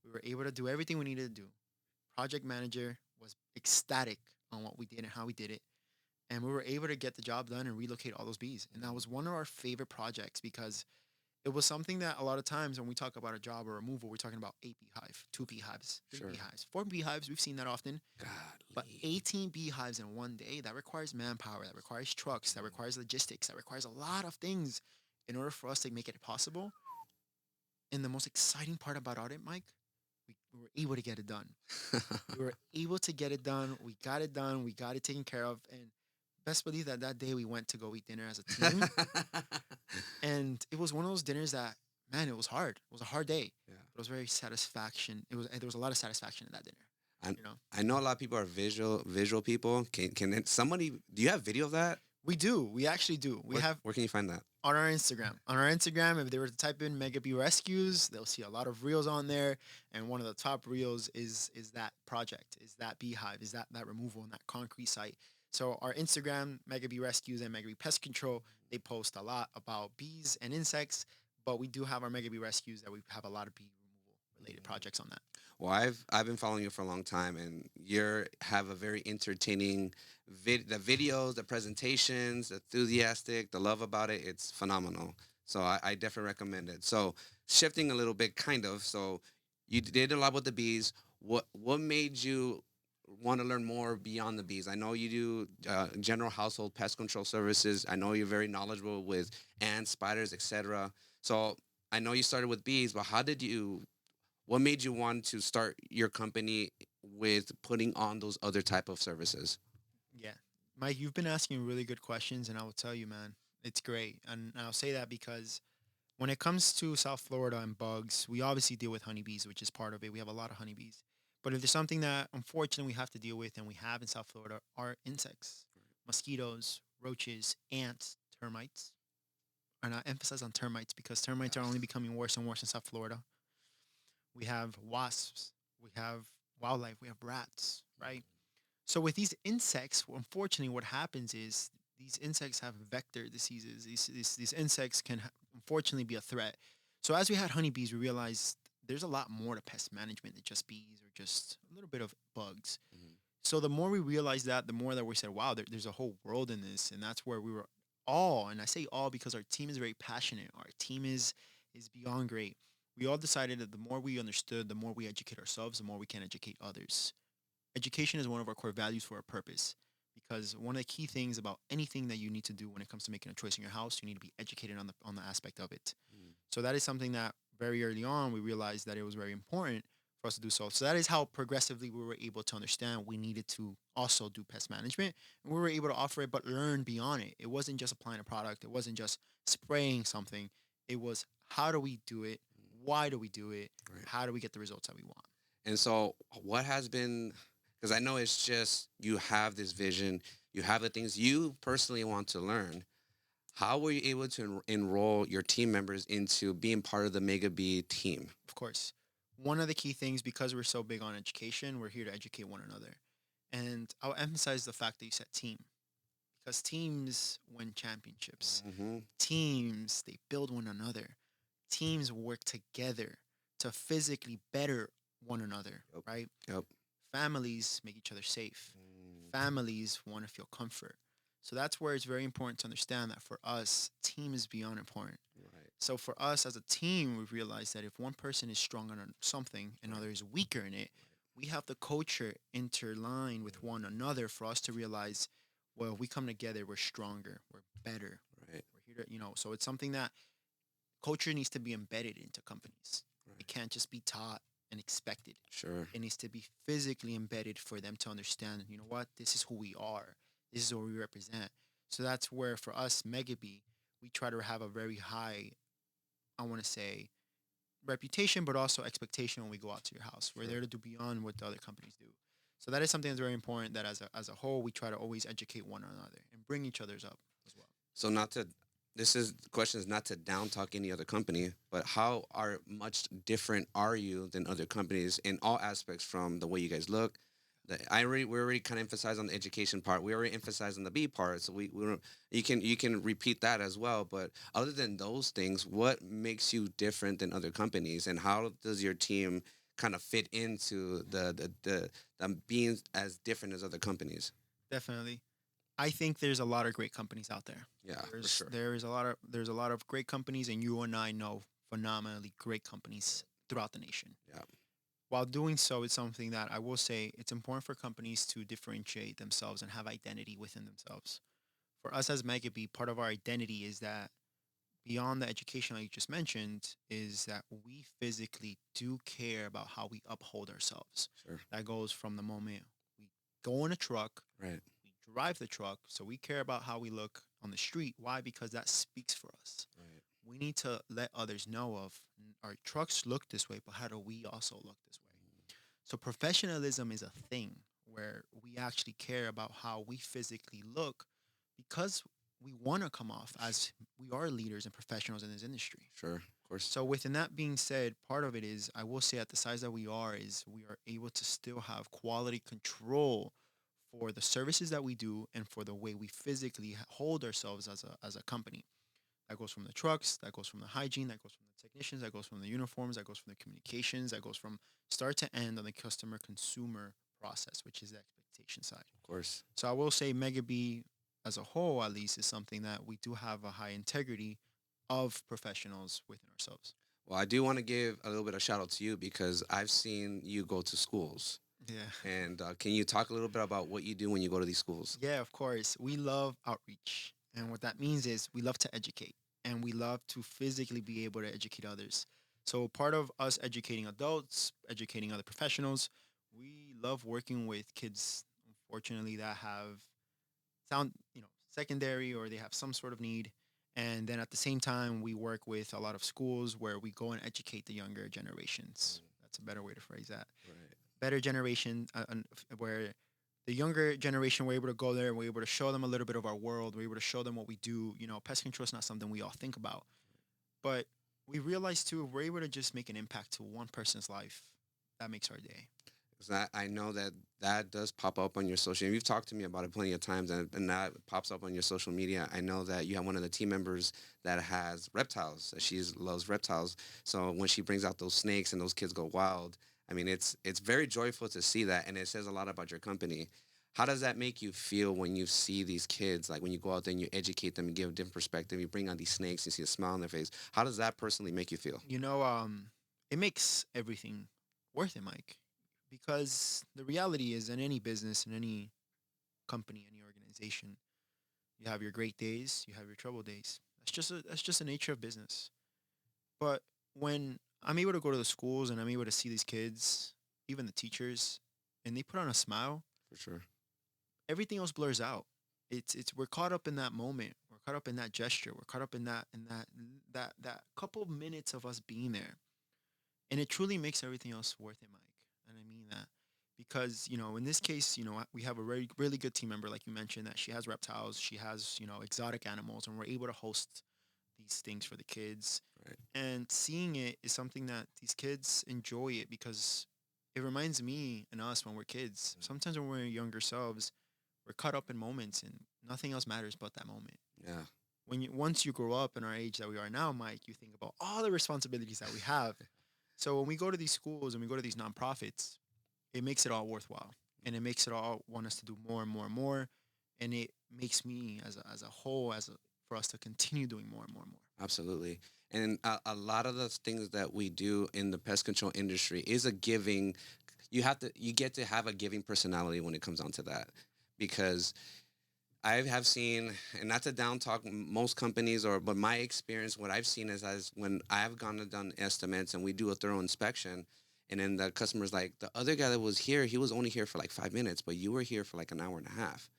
We were able to do everything we needed to do. Project manager was ecstatic on what we did and how we did it. And we were able to get the job done and relocate all those bees. And that was one of our favorite projects because it was something that a lot of times when we talk about a job or removal, we're talking about 8 beehive, 2 beehives, three Sure. beehives, 4 beehives. We've seen that often. But Godly. 18 beehives in one day, that requires manpower, that requires trucks, that requires logistics, that requires a lot of things in order for us to make it possible. And the most exciting part about it, Mike, we were able to get it done. We were able to get it done. We got it done. We got it taken care of. And best believe that that day we went to go eat dinner as a team. And it was one of those dinners that, man, it was hard. It was a hard day. Yeah. But it was very satisfaction. There was a lot of satisfaction in that dinner. I, You know, I know a lot of people are visual people. Somebody, do you have video of that? we do. We actually do. We have Where can you find that? on our Instagram. On our Instagram, if they were to type in Mega Bee Rescues, they'll see a lot of reels on there. And one of the top reels is that project, is that beehive, is that removal in that concrete site. So our Instagram, Mega Bee Rescues and Mega Bee Pest Control, they post a lot about bees and insects. But we do have our Mega Bee Rescues that we have a lot of bee removal related projects on that. Well, I've been following you for a long time, and you have a very entertaining the videos, the presentations, the enthusiastic, the love about it. It's phenomenal. So I definitely recommend it. So shifting a little bit, kind of. So you did a lot with the bees. What made you want to learn more beyond the bees? I know you do general household pest control services. I know you're very knowledgeable with ants, spiders, etc. So I know you started with bees, but how did you what made you want to start your company with putting on those other type of services? Yeah. Mike, you've been asking really good questions, and I will tell you, man, it's great. And I'll say that because when it comes to South Florida and bugs, we obviously deal with honeybees, which is part of it. We have a lot of honeybees. But if there's something that unfortunately we have to deal with and we have in South Florida are insects, mosquitoes, roaches, ants, termites. And I emphasize on termites because termites are only becoming worse and worse in South Florida. We have wasps, we have wildlife, we have rats, right? So with these insects, unfortunately, what happens is these insects have vector diseases. These insects can unfortunately be a threat. So as we had honeybees, we realized there's a lot more to pest management than just bees or just a little bit of bugs. Mhm. So the more we realized that, the more that we said, wow, there's a whole world in this. And that's where we were all, and I say all because our team is very passionate. Our team is beyond great. We all decided that the more we understood, the more we educate ourselves, the more we can educate others. Education is one of our core values for a purpose because one of the key things about anything that you need to do when it comes to making a choice in your house, you need to be educated on the aspect of it. Mm. So that is something that very early on we realized that it was very important for us to do so. So that is how progressively we were able to understand we needed to also do pest management, and we were able to offer it but learn beyond it. It wasn't just applying a product, it wasn't just spraying something. It was how do we do it? Why do we do it? Right. How do we get the results that we want? And so, what has been, because I know it's just you have this vision, you have the things you personally want to learn. How were you able to enroll your team members into being part of the Mega Bee team? Of course. One of the key things, because we're so big on education, we're here to educate one another. And I'll emphasize the fact that you said team, because teams win championships. Mm-hmm. Teams, they build one another. Teams work together to physically better one another, Yep. right? Yep. Families make each other safe. Mm. Families want to feel comfort. So that's where it's very important to understand that for us, team is beyond important. Right. So for us as a team, we've realized that if one person is strong on something and another is weaker in it, we have the culture interline with one another for us to realize, well, if we come together, we're stronger, we're better. Right. We're here to, so it's something that culture needs to be embedded into companies. It Right. can't just be taught and expected. Sure. It needs to be physically embedded for them to understand, you know what, this is who we are. This is what we represent. So that's where for us, Megabee, we try to have a very high, I want to say, reputation, but also expectation when we go out to your house. We're Sure. there to do beyond what the other companies do. So that is something that's very important that as a whole, we try to always educate one another and bring each other's up as well. So not to this is the question is not to down talk any other company, but how much different are you than other companies in all aspects from the way you guys look, We already kind of emphasized on the education part. We already emphasized on the B part. So we don't, you can repeat that as well. But other than those things, what makes you different than other companies, and how does your team kind of fit into the being as different as other companies? Definitely. I think there's a lot of great companies out there. Yeah, for There's sure. there is there's a lot of great companies, and you and I know phenomenally great companies throughout the nation. Yeah, While doing so, it's something that I will say it's important for companies to differentiate themselves and have identity within themselves. For us as Megabee, part of our identity is that beyond the education like you just mentioned, is that we physically do care about how we uphold ourselves. sure. That goes from the moment we go in a truck, Right, we drive the truck, so we care about how we look on the street. Why? Because that speaks for us. right. We need to let others know of our trucks look this way, but how do we also look this way? So professionalism is a thing where we actually care about how we physically look because we want to come off as we are leaders and professionals in this industry. Sure, of course. So within that being said, part of it is I will say at the size that we are is we are able to still have quality control for the services that we do and for the way we physically hold ourselves as a company. That goes from the trucks, that goes from the hygiene, that goes from the technicians, that goes from the uniforms, that goes from the communications, that goes from start to end on the customer consumer process, which is the expectation side. Of course. So I will say Mega B as a whole, at least, is something that we do have a high integrity of professionals within ourselves. Well, I do want to give a little bit of shout out to you because I've seen you go to schools. Yeah. And can you talk a little bit about what you do when you go to these schools? Yeah, of course. We love outreach. And what that means is we love to educate and we love to physically be able to educate others. So, part of us educating adults, educating other professionals, we love working with kids, unfortunately, that have secondary or they have some sort of need. And then at the same time, we work with a lot of schools where we go and educate the younger generations. Mm, That's a better way to phrase that. right. Better generation where the younger generation we're able to go there and we're able to show them a little bit of our world. We're able to show them what we do. Pest control is not something we all think about, but we realize too, if we're able to just make an impact to one person's life, that makes our day. 'Cause I know that that does pop up on your social. You've talked to me about it plenty of times, and that pops up on your social media. I know that you have one of the team members that has reptiles. That she loves reptiles. So when she brings out those snakes and those kids go wild, I mean, it's very joyful to see that, and it says a lot about your company. How does that make you feel when you see these kids? Like when you go out there and you educate them and give a different perspective, you bring out these snakes, you see a smile on their face. How does that personally make you feel? You know, it makes everything worth it, Mike, because the reality is in any business, in any company, any organization, you have your great days, you have your trouble days. That's just the nature of business. But when I'm able to go to the schools and I'm able to see these kids, even the teachers, and they put on a smile, For sure. everything else blurs out. It's we're caught up in that moment. We're caught up in that gesture. We're caught up in that couple of minutes of us being there. And it truly makes everything else worth it, Mike. And I mean that because, in this case, we have a very really good team member like you mentioned that she has reptiles, she has, exotic animals, and we're able to host these things for the kids. Right. And seeing it is something that these kids enjoy it because it reminds me and us when we're kids. Sometimes when we're younger selves, we're caught up in moments and nothing else matters but that moment. Yeah. Once you grow up in our age that we are now, Mike, you think about all the responsibilities that we have. So when we go to these schools and we go to these nonprofits, it makes it all worthwhile. And it makes it all want us to do more and more and more. And it makes me as a whole, for us to continue doing more and more and more. Absolutely. And a lot of the things that we do in the pest control industry is a giving. You get to have a giving personality when it comes down to that, because I have seen, and not to down talk most companies, but my experience, what I've seen is as when I've gone and done estimates and we do a thorough inspection, and then the customer's like, the other guy that was here, he was only here for like 5 minutes, but you were here for like an hour and a half.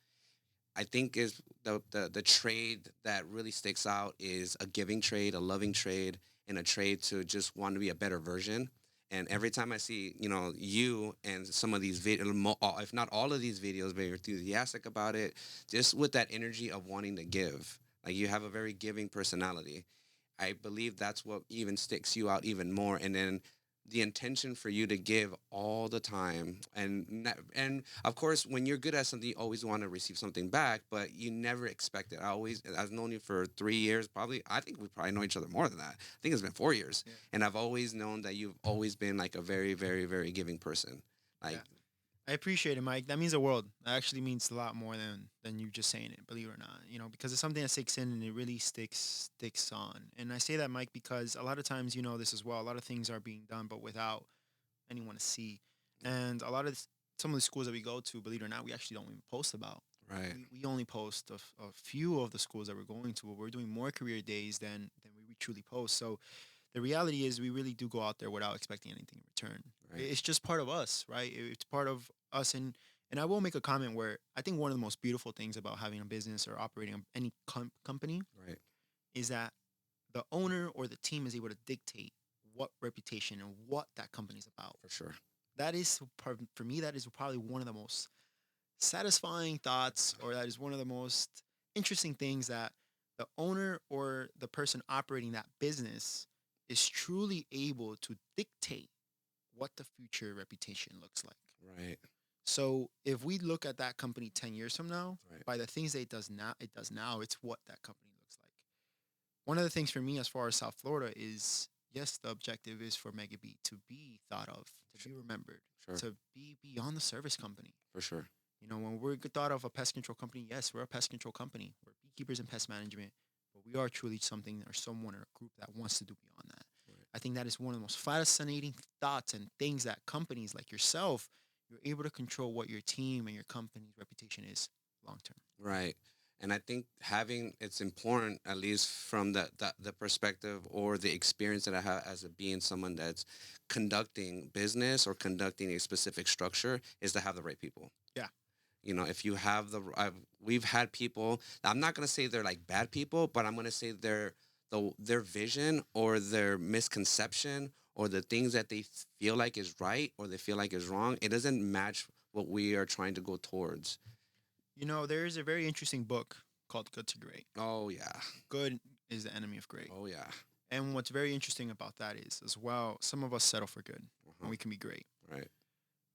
I think is the trade that really sticks out is a giving trade, a loving trade, and a trade to just want to be a better version. And every time I see, you and some of these videos, if not all of these videos, very enthusiastic about it, just with that energy of wanting to give. Like you have a very giving personality. I believe that's what even sticks you out even more. And then the intention for you to give all the time, and of course when you're good at something you always want to receive something back, but you never expect it. I've known you for 3 years, probably. I think we probably know each other more than that. I think it's been 4 years. Yeah. And I've always known that you've always been like a very, very, very giving person. Like, Yeah. I appreciate it, Mike. That means the world. That actually means a lot more than you just saying it, believe it or not. Because it's something that sinks in and it really sticks on. And I say that, Mike, because a lot of times you know this as well. A lot of things are being done, but without anyone to see. And a lot of some of the schools that we go to, believe it or not, we actually don't even post about. right, We only post a few of the schools that we're going to. But we're doing more career days than we truly post. So the reality is we really do go out there without expecting anything in return. right, It's just part of us, right? It's part of us. And I will make a comment where I think one of the most beautiful things about having a business or operating any company right, is that the owner or the team is able to dictate what reputation and what that company is about. for sure. That is for me. That is probably one of the most satisfying thoughts, or that is one of the most interesting things, that the owner or the person operating that business is truly able to dictate what the future reputation looks like. Right, So if we look at that company 10 years from now, right, by the things that it does now, it's what that company looks like. One of the things for me as far as South Florida is, yes, the objective is for Mega Beat to be thought of, to sure, be remembered, sure, to be beyond the service company. for sure. When we're thought of a pest control company, yes, we're a pest control company. We're beekeepers and pest management, but we are truly something or someone or a group that wants to do beyond that. Right. I think that is one of the most fascinating thoughts and things that companies like yourself, you're able to control what your team and your company's reputation is long term. Right. And I think having it's important, at least from the perspective or the experience that I have as a being someone that's conducting business or conducting a specific structure, is to have the right people. Yeah. If you have we've had people. I'm not gonna say they're like bad people, but I'm gonna say their vision or their misconception or the things that they feel like is right or they feel like is wrong. It doesn't match what we are trying to go towards. There is a very interesting book called Good to Great. Oh yeah. Good is the enemy of great. Oh yeah. And what's very interesting about that is, as well, some of us settle for good and Uh-huh. we can be great. Right.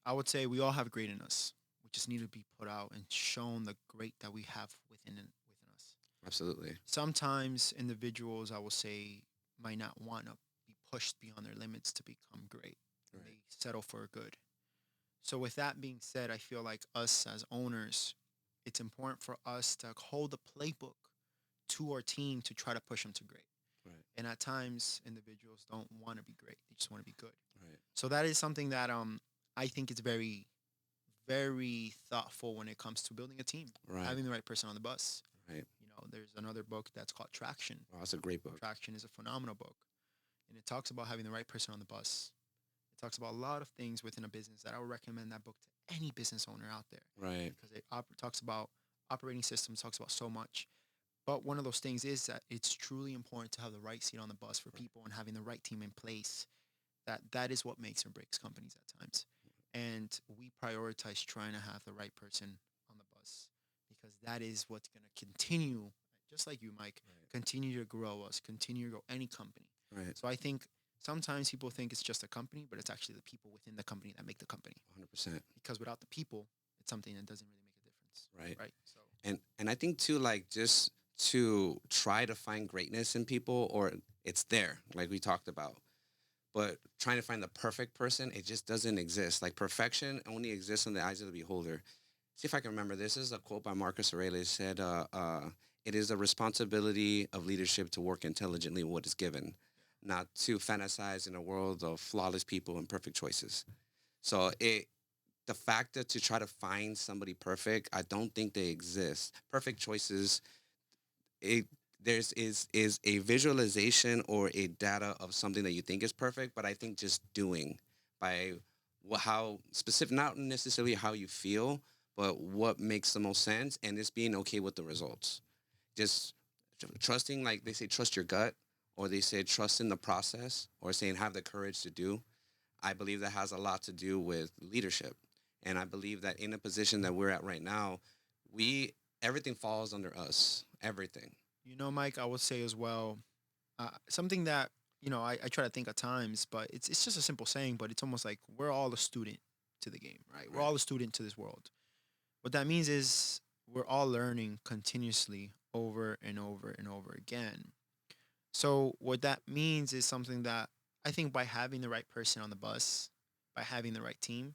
I would say we all have great in us. We just need to be put out and shown the great that we have within us. Absolutely. Sometimes individuals, I will say, might not want to be pushed beyond their limits to become great. And Right. they settle for good. So with that being said, I feel like us as owners, it's important for us to hold the playbook to our team to try to push them to great. Right. And at times, individuals don't want to be great; they just want to be good. Right. So that is something that I think is very, very thoughtful when it comes to building a team, Right. having the right person on the bus. Right. There's another book that's called Traction. Oh, that's a great book. Traction is a phenomenal book, and it talks about having the right person on the bus. It talks about a lot of things within a business that I would recommend that book to any business owner out there, Right. because it talks about operating systems, talks about so much. But one of those things is that it's truly important to have the right seat on the bus for people and having the right team in place. That is what makes or breaks companies at times. And we prioritize trying to have the right person on the bus, because that is what's going to continue, just like you, Mike, Right. continue to grow us, continue to grow any company. Right. So I think sometimes people think it's just a company, but it's actually the people within the company that make the company. 100%. Because without the people, it's something that doesn't really make a difference. Right. Right. So And I think too, like, just to try to find greatness in people, or it's there, like we talked about. But trying to find the perfect person, it just doesn't exist. Like, perfection only exists in the eyes of the beholder. See if I can remember. This is a quote by Marcus Aurelius. Said, "It is the responsibility of leadership to work intelligently with what is given, not to fantasize in a world of flawless people and perfect choices." So the fact that to try to find somebody perfect, I don't think they exist. Perfect choices, it there's is a visualization or a data of something that you think is perfect, but I think just doing by how specific, not necessarily how you feel, but what makes the most sense, and just being okay with the results. Just trusting, like they say, trust your gut, or they say trust in the process, or saying have the courage to do. I believe that has a lot to do with leadership. And I believe that in a position that we're at right now, we everything falls under us. Everything. Mike, I would say as well, something that I try to think at times, but it's just a simple saying, but it's almost like we're all a student to the game, right? We're Right. all a student to this world. What that means is we're all learning continuously over and over and over again. So what that means is something that I think by having the right person on the bus, by having the right team,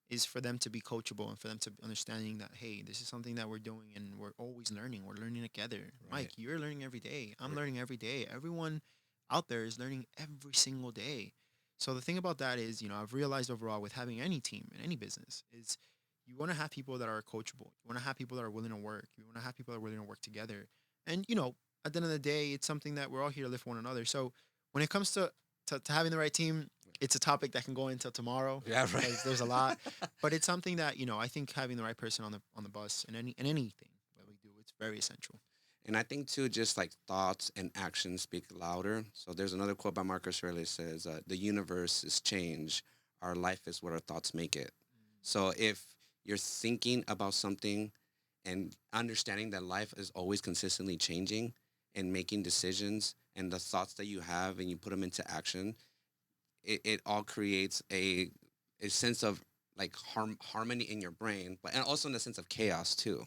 is for them to be coachable and for them to be understanding that hey, this is something that we're doing and we're always learning. We're learning together. Right. Mike, you're learning every day. I'm Right. learning every day. Everyone out there is learning every single day. So the thing about that is, I've realized overall with having any team in any business is you want to have people that are coachable. You want to have people that are willing to work. You want to have people that are willing to work together. And at the end of the day, it's something that we're all here to live for one another. So when it comes to having the right team, it's a topic that can go into tomorrow Yeah. because there's a lot. But it's something that I think having the right person on the bus and anything that we do, it's very essential. And I think too, just like thoughts and actions speak louder. So there's another quote by Marcus Aurelius says, "The universe is change. Our life is what our thoughts make it." So if you're thinking about something and understanding that life is always consistently changing and making decisions and the thoughts that you have and you put them into action, it all creates a sense of like harmony in your brain, but and also in the sense of chaos too,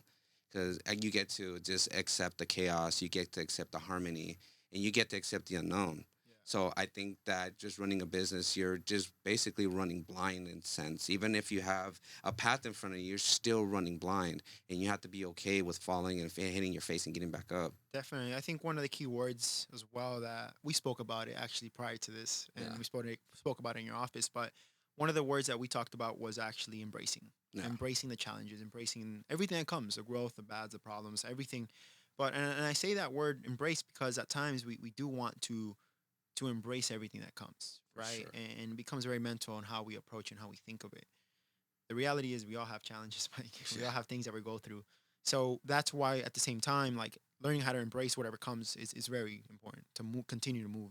because you get to just accept the chaos, you get to accept the harmony, and you get to accept the unknown. Yeah. So I think that just running a business, you're just basically running blind in a sense. Even if you have a path in front of you, you're still running blind, and you have to be okay with falling and hitting your face and getting back up. Definitely. I think one of the key words as well that we spoke about it actually prior to this, and Yeah, we spoke about it in your office, but one of the words that we talked about was actually embracing. yeah, Embracing the challenges, embracing everything that comes, the growth, the bads, the problems, everything. But and I say that word embrace because at times we do want to embrace everything that comes, for right? sure. And it becomes very mental on how we approach and how we think of it. The reality is we all have challenges, Mike. We all Yeah, have things that we go through. So that's why at the same time, like learning how to embrace whatever comes is very important to continue to move.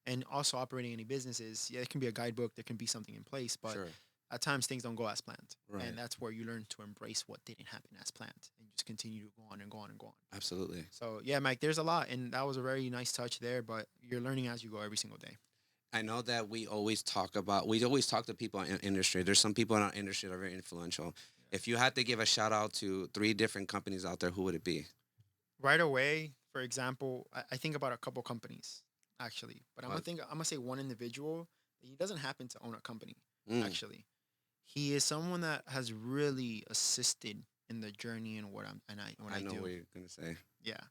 And also operating any businesses, yeah, it can be a guidebook, there can be something in place, but sure. at times things don't go as planned. Right. And that's where you learn to embrace what didn't happen as planned and just continue to go on and go on and go on. Absolutely. So yeah, Mike, there's a lot and that was a very nice touch there, but you're learning as you go every single day. I know that we always talk to people in industry. There's some people in our industry that are very influential. If you had to give a shout out to three different companies out there, who would it be? Right away, for example, I think about a couple companies actually, but Uh, I'm gonna say one individual. He doesn't happen to own a company. mm, Actually, he is someone that has really assisted in the journey and what I I know do. what you're gonna say. Yeah,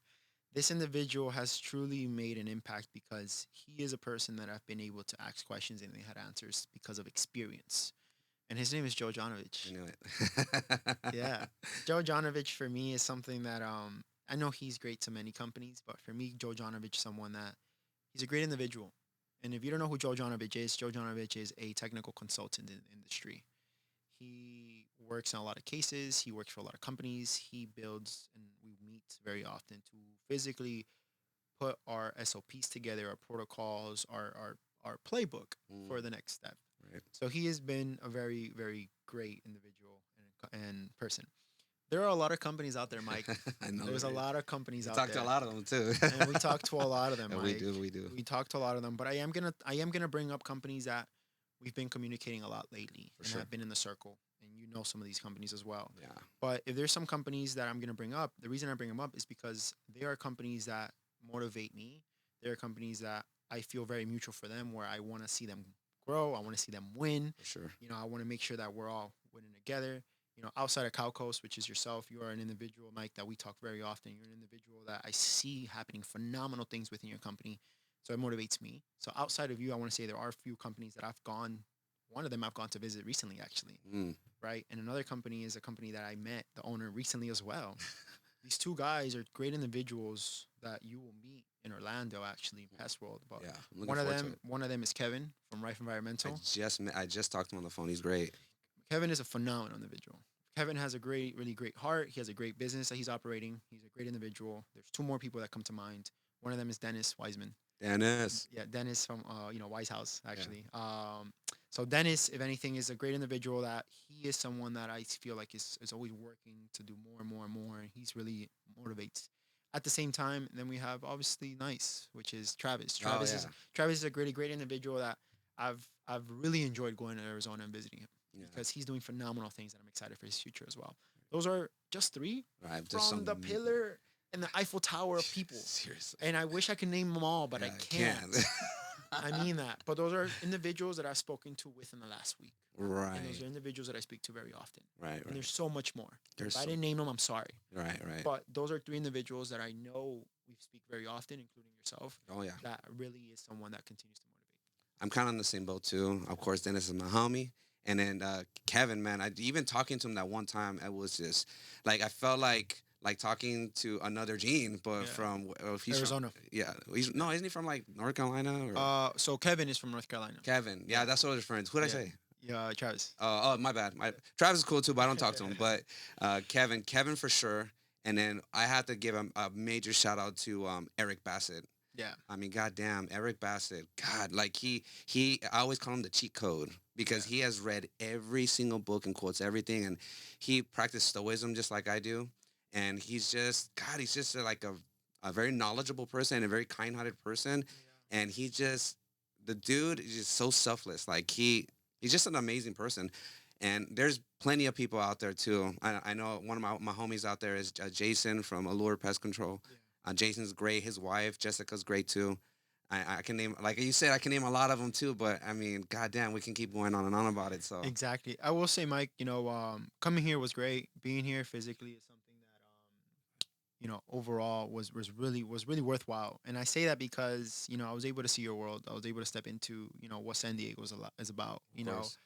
this individual has truly made an impact because he is a person that I've been able to ask questions and they had answers because of experience. And his name is Joe I Jonovich. knew it. Yeah. Joe Jonovich for me is something that I know he's great to many companies, but for me, Joe Jonovich is someone that he's a great individual. And if you don't know who Joe Jonovich is a technical consultant in the industry. He works on a lot of cases, he works for a lot of companies, he builds and we meet very often to physically put our SOPs together, our protocols, our playbook Mm, for the next step. right. So he has been a very, very great individual and person. There are a lot of companies out there, Mike. I know There's a there is. lot of companies We out talked to a there, lot of them too. and we talk to a lot of them, Yeah, we Mike. do. We do. We talk to a lot of them, but I am gonna bring up companies that we've been communicating a lot lately For and sure. have been in the circle, and you know some of these companies as well. Yeah. But if there's some companies that I'm gonna bring up, the reason I bring them up is because they are companies that motivate me. They are companies that I feel very mutual for them, where I want to see them grow. I want to see them win. For sure. I want to make sure that we're all winning together. Outside of Calcos, which is yourself, you are an individual, Mike, that we talk very often. You're an individual that I see happening phenomenal things within your company. So it motivates me. So outside of you, I want to say there are a few companies that I've gone. One of them I've gone to visit recently, actually, Mm. right? And another company is a company that I met the owner recently as well. These two guys are great individuals that you will meet in Orlando, actually, in Pest World. But Yeah. I'm looking one of forward to them, it. one of them is Kevin from Rife Environmental. I just talked to him on the phone. He's great. Kevin is a phenomenal individual. Kevin has a great, really great heart. He has a great business that he's operating. He's a great individual. There's two more people that come to mind. One of them is Dennis Wiseman. Dennis. Yeah, Dennis from Wise House Yeah. actually. So Dennis, if anything, is a great individual. That he is someone that I feel like is always working to do more and more and more. And he's really motivates. At the same time, then we have obviously Nice, which is Travis. Oh yeah, Travis is a great individual that I've really enjoyed going to Arizona and visiting him yeah. because he's doing phenomenal things, and I'm excited for his future as well. Those are just three Right, just from the some. pillar and the Eiffel Tower of people, Seriously, and I wish I could name them all, but yeah, I I can. can't. I mean that, but those are individuals that I've spoken to within the last week, and those Right, are individuals that I speak to very often. right, And right. there's so much more. There's If I so. didn't name them, I'm sorry. Right, right. But those are three individuals that I know we speak very often, including yourself. Oh yeah. That really is someone that continues to motivate. I'm kind of on the same boat too. Of course, Dennis is my homie, and then Kevin, man. I even talking to him that one time, I was just like I felt like talking to another Gene, but Yeah, from he's from Arizona. yeah, he's no, isn't he from like North Carolina or So Kevin is from North Carolina. Kevin? Yeah, Yeah, that's what I was referring to. Who'd I yeah, say? yeah. Travis. Oh, my bad. My Travis is cool too, but I don't talk to him. But Kevin for sure. And then I have to give him a major shout out to Eric Bassett. Yeah, I mean, goddamn, Eric Bassett. God, like I always call him the cheat code because yeah, he has read every single book and quotes everything, and he practiced stoicism just like I do. And he's just like a very knowledgeable person and a very kind-hearted person. yeah. And the dude is just so selfless. Like he's just an amazing person. And there's plenty of people out there too. I know one of my homies out there is Jason from Allure Pest Control. Yeah. Jason's great. His wife Jessica's great too. I can name, like you said, I can name a lot of them too. But I mean, goddamn, we can keep going on and on about it. So Exactly. I will say, Mike, coming here was great. Being here physically is something that overall was really worthwhile. And I say that because, I was able to see your world. I was able to step into, what San Diego is about, of course,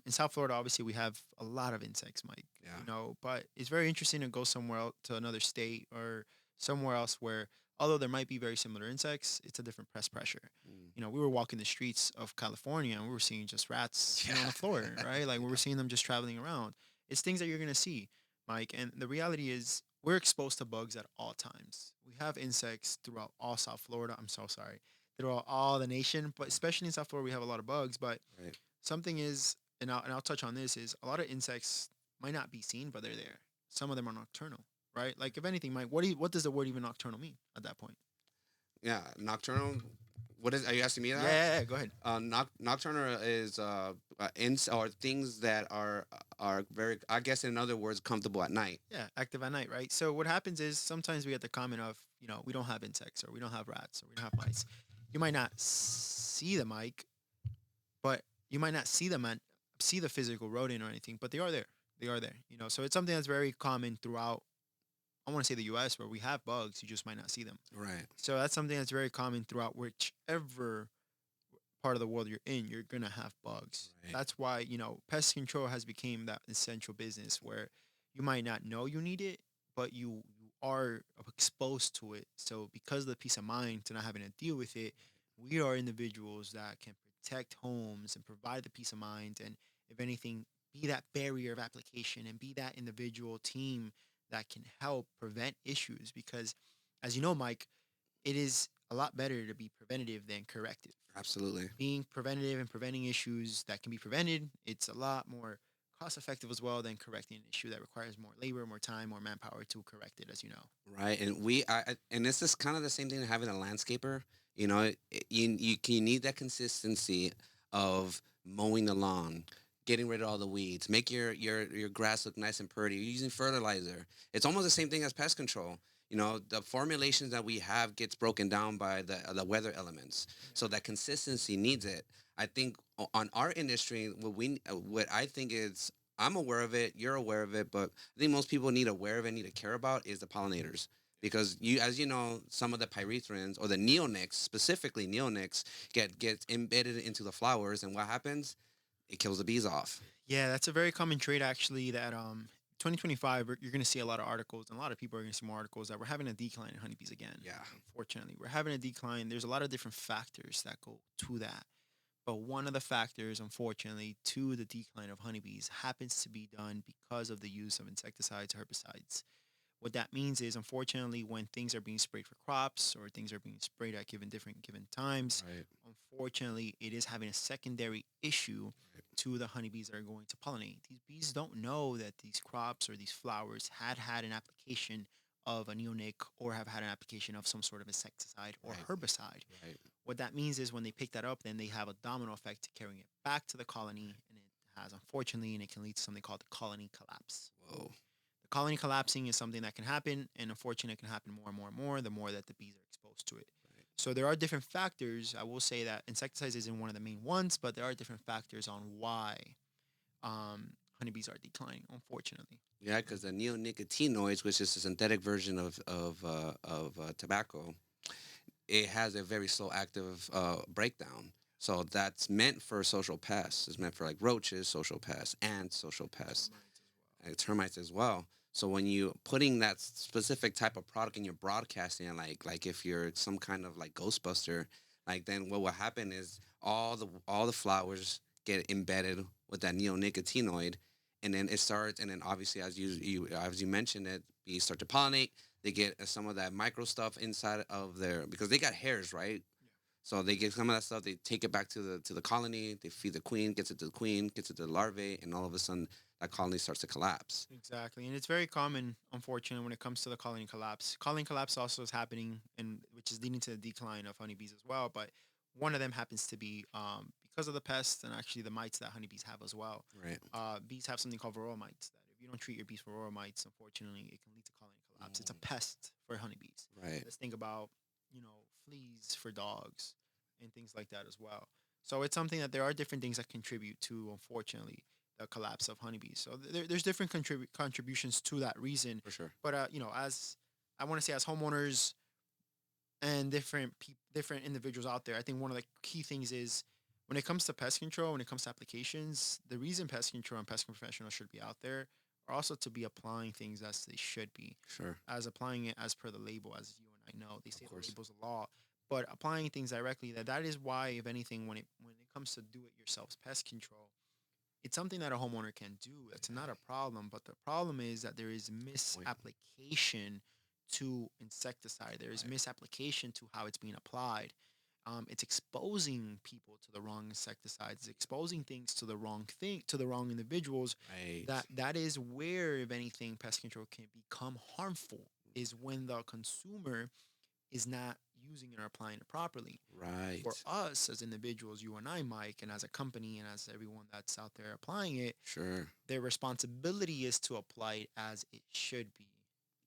In South Florida, obviously we have a lot of insects, Mike, yeah, but it's very interesting to go somewhere else to another state or somewhere else where although there might be very similar insects, it's a different pest pressure. mm. We were walking the streets of California and we were seeing just rats, on the floor, right? Like we were seeing them just traveling around. It's things that you're gonna see, Mike. And the reality is we're exposed to bugs at all times. We have insects throughout all South Florida. I'm so sorry. Throughout all the nation, but especially in South Florida, we have a lot of bugs. But Right. something is, and I'll touch on this, is a lot of insects might not be seen, but they're there. Some of them are nocturnal, right? Like if anything, Mike, what does the word even nocturnal mean at that point? Yeah, nocturnal. What is? Are you asking me Yeah, that? yeah, yeah, go ahead. Nocturnal is or things that are very, I guess in other words, comfortable at night. Yeah, active at night, right? So what happens is sometimes we get the comment of, we don't have insects or we don't have rats or we don't have mice. You might not see the Mike, but you might not see the physical rodent or anything, but they are there. They are there. So it's something that's very common throughout. I want to say the U.S. where we have bugs, you just might not see them. Right. So that's something that's very common throughout whichever part of the world you're in. You're gonna have bugs. Right. That's why pest control has become that essential business where you might not know you need it, but you are exposed to it. So because of the peace of mind to not having to deal with it, we are individuals that can protect homes and provide the peace of mind, and if anything, be that barrier of application and be that individual team that can help prevent issues. Because as you know, Mike, it is a lot better to be preventative than corrective. Absolutely. Being preventative and preventing issues that can be prevented, it's a lot more cost effective as well than correcting an issue that requires more labor, more time, more manpower to correct it, as you know. Right. And and this is kind of the same thing as having a landscaper. You need that consistency of mowing the lawn, getting rid of all the weeds, make your grass look nice and pretty. You're using fertilizer. It's almost the same thing as pest control. The formulations that we have gets broken down by the weather elements. So that consistency needs it. I think on our industry, what I think is I'm aware of it, you're aware of it, but I think most people need aware of it, need to care about is the pollinators. Because as you know, some of the pyrethrins or the neonics, specifically neonics, get embedded into the flowers, and what happens? It kills the bees off. Yeah, that's a very common trait actually that 2025 you're going to see a lot of articles and a lot of people are going to see more articles that we're having a decline in honeybees again. Yeah. Unfortunately, we're having a decline. There's a lot of different factors that go to that. But one of the factors, unfortunately, to the decline of honeybees happens to be done because of the use of insecticides, herbicides. What that means is, unfortunately, when things are being sprayed for crops or things are being sprayed at given times, Right. unfortunately, it is having a secondary issue to the honeybees that are going to pollinate. These bees don't know that these crops or these flowers had an application of a neonic or have had an application of some sort of insecticide or Right. herbicide. Right. What that means is when they pick that up, then they have a domino effect carrying it back to the colony, and it has, unfortunately, and it can lead to something called the colony collapse. Whoa. The colony collapsing is something that can happen, and unfortunately, it can happen more and more and more the more that the bees are exposed to it. Right. So there are different factors. I will say that insecticides isn't one of the main ones, but there are different factors on why honeybees are declining, unfortunately. Yeah, because the neonicotinoids, which is a synthetic version of tobacco, it has a very slow active breakdown. So that's meant for social pests. It's meant for like roaches, social pests, ants, social pests, Termites as well. and termites as well. So when you putting that specific type of product in your broadcasting, like if you're some kind of like Ghostbuster, like then what will happen is all the flowers get embedded with that neonicotinoid, and then it starts, and then obviously as you mentioned it, bees start to pollinate. They get some of that micro stuff inside of their because they got hairs, right? So they get some of that stuff. They take it back to the colony. They feed the queen, gets it to the queen, gets it to the larvae, and all of a sudden that colony starts to collapse. Exactly, and it's very common, unfortunately, when it comes to the colony collapse. Colony collapse also is happening, and which is leading to the decline of honeybees as well. But one of them happens to be because of the pests and actually the mites that honeybees have as well. Right. Bees have something called varroa mites that if you don't treat your bees for varroa mites, unfortunately, it can lead to colony collapse. It's a Mm, pest for honeybees. right. Let's think about fleas for dogs and things like that as well. So it's something that there are different things that contribute to, unfortunately, the collapse of honeybees. So there's different contributions to that reason. For sure. But as I want to say, as homeowners and different individuals out there, I think one of the key things is when it comes to pest control, when it comes to applications, the reason pest control and pest professionals should be out there are also to be applying things as they should be, Sure. as applying it as per the label, as you and I know. They Of say the course. label's a law, but applying things directly, that is why, if anything, when it comes to do it yourself pest control, it's something that a homeowner can do. That's not a problem. But the problem is that there is Good point. misapplication to insecticide. There is Right. misapplication to how it's being applied. It's exposing people to the wrong insecticides, it's exposing things to the wrong thing, to the wrong individuals. Right. That is where, if anything, pest control can become harmful. Is when the consumer is not using it or applying it properly. For Right. us as individuals, you and I, Mike, and as a company, and as everyone that's out there applying it, Sure. their responsibility is to apply it as it should be,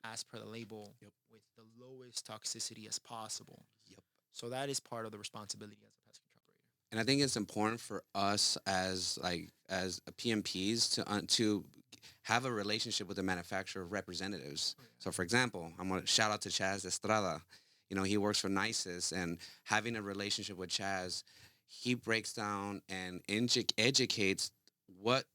as per the label, Yep. with the lowest toxicity as possible. Yep. So that is part of the responsibility as a pest control operator. And I think it's important for us as PMPs to have a relationship with the manufacturer representatives. Oh, So, for example, I'm gonna shout out to Chaz Estrada. He works for NICES, and having a relationship with Chaz, he breaks down and educates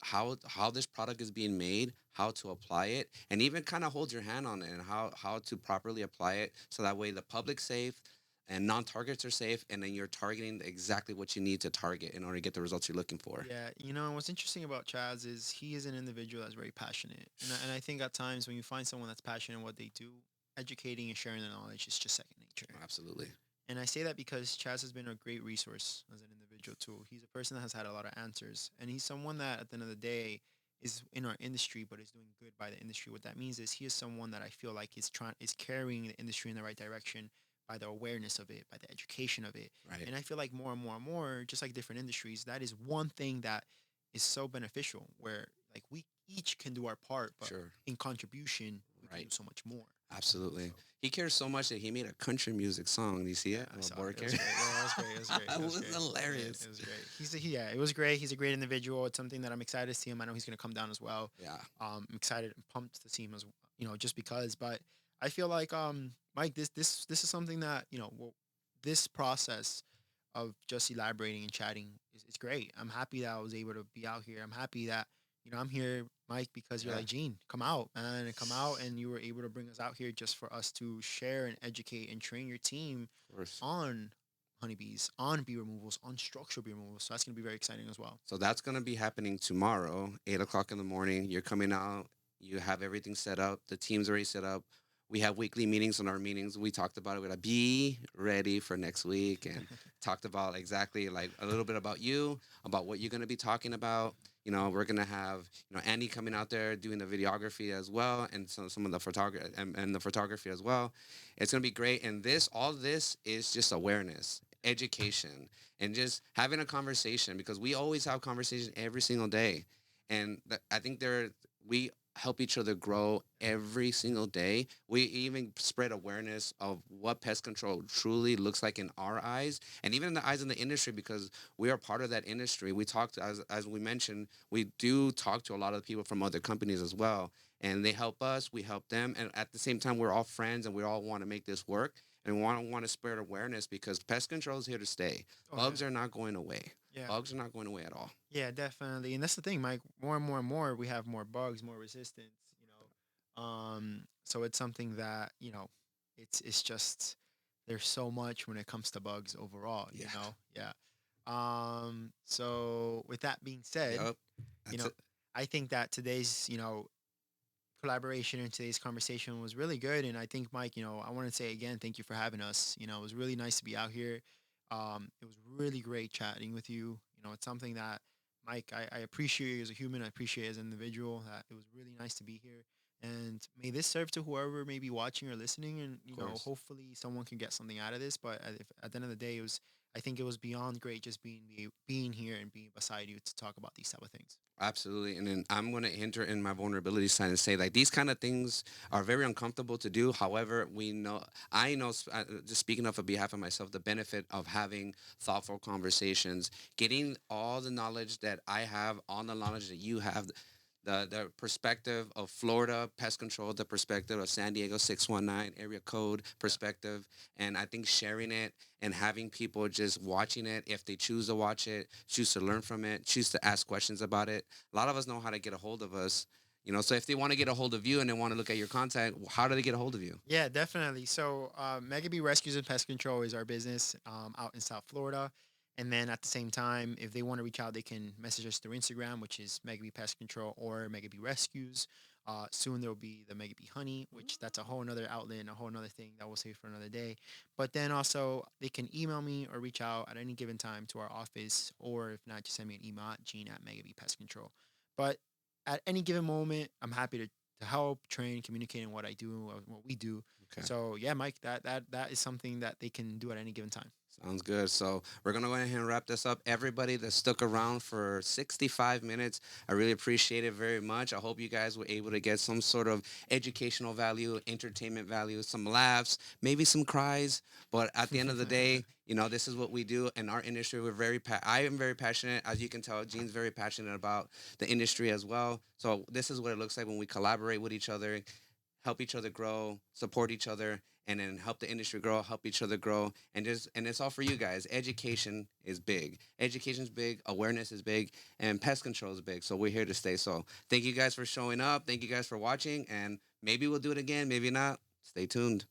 how this product is being made, how to apply it, and even kind of holds your hand on it and how to properly apply it, so that way the public's safe and non-targets are safe, and then you're targeting exactly what you need to target in order to get the results you're looking for. Yeah, and what's interesting about Chaz is he is an individual that's very passionate, and I think at times when you find someone that's passionate in what they do, educating and sharing the knowledge is just second nature. Absolutely. And I say that because Chaz has been a great resource as an individual too. He's a person that has had a lot of answers, and he's someone that at the end of the day is in our industry, but is doing good by the industry. What that means is he is someone that I feel like is carrying the industry in the right direction by the awareness of it, by the education of it. Right. And I feel like more and more and more, just like different industries, that is one thing that is so beneficial. Where like we each can do our part, but Sure. in contribution, we can do Right. so much more. Absolutely. So He cares so much that he made a country music song. Do you see yeah, it? I A saw board it. It was care. great. Yeah, it was great. It was great. It It was was great. hilarious. It was great. Yeah, it was great. He's a great individual. It's something that I'm excited to see him. I know he's gonna come down as well. Yeah. I'm excited and pumped to see him as just because. But I feel like Mike, this is something that this process of just elaborating and chatting is great. I'm happy that I was able to be out here. I'm happy that I'm here, Mike, because you're Yeah. like, Gene, come out and come out, and you were able to bring us out here just for us to share and educate and train your team Of course. on honeybees, on bee removals, on structural bee removals. So that's gonna be very exciting as well. So that's gonna be happening tomorrow, 8 o'clock in the morning. You're coming out. You have everything set up. The team's already set up. We have weekly meetings. On our meetings, we talked about it. We're like, be ready for next week, and talked about exactly like a little bit about you, about what you're gonna be talking about. We're gonna have Andy coming out there doing the videography as well, and some of the photography and the photography as well. It's gonna be great. And all this is just awareness, education, and just having a conversation, because we always have conversation every single day. And I think we help each other grow every single day. We even spread awareness of what pest control truly looks like in our eyes, and even in the eyes of the industry, because we are part of that industry. We talk to, as we mentioned, we do talk to a lot of people from other companies as well, and they help us, we help them, and at the same time, we're all friends and we all want to make this work, and we want to spread awareness, because pest control is here to stay. Oh yeah. Bugs are not going away. Yeah. Bugs are not going away at all. Yeah, definitely. And that's the thing, Mike. More and more and more, we have more bugs, more resistance. So it's something that it's just there's so much when it comes to bugs overall. Yeah. Yeah. So with that being said, Yep. you That's know, it. I think that today's collaboration and today's conversation was really good. And I think, Mike, I want to say again, thank you for having us. It was really nice to be out here. It was really great chatting with you. It's something that, Mike, I appreciate you as a human. I appreciate you as an individual. That it was really nice to be here. And may this serve to whoever may be watching or listening. And, Of course. hopefully someone can get something out of this. But at the end of the day, I think it was beyond great just being here and being beside you to talk about these type of things. Absolutely. And then I'm going to enter in my vulnerability side and say, like, these kind of things are very uncomfortable to do. However, I know, just speaking of on behalf of myself, the benefit of having thoughtful conversations, getting all the knowledge that I have on the knowledge that you have, the perspective of Florida pest control, the perspective of San Diego 619 area code Yeah. perspective. And I think sharing it and having people just watching it, if they choose to watch it, choose to learn from it, choose to ask questions about it. A lot of us know how to get a hold of us. So if they want to get a hold of you and they want to look at your content, how do they get a hold of you? Yeah, definitely. So, Mega Bee Rescues and Pest Control is our business out in South Florida. And then at the same time, if they want to reach out, they can message us through Instagram, which is Mega Bee Pest Control or Mega Bee Rescues. Soon there will be the Mega Bee Honey, which that's a whole nother outlet and a whole nother thing that we'll save for another day. But then also they can email me or reach out at any given time to our office, or if not, just send me an email at Gene at Mega Bee Pest Control. But at any given moment, I'm happy to help, train, communicate in what I do, what we do. Okay. So yeah, Mike, that is something that they can do at any given time. Sounds good. So we're gonna go ahead and wrap this up. Everybody that stuck around for 65 minutes, I really appreciate it very much. I hope you guys were able to get some sort of educational value, entertainment value, some laughs, maybe some cries. But at the end of the day, this is what we do in our industry. I am very passionate, as you can tell. Gene's very passionate about the industry as well. So this is what it looks like when we collaborate with each other, help each other grow, support each other, and then help the industry grow, help each other grow, and it's all for you guys. Education is big. Education is big. Awareness is big, and pest control is big. So we're here to stay. So thank you guys for showing up. Thank you guys for watching, and maybe we'll do it again. Maybe not. Stay tuned.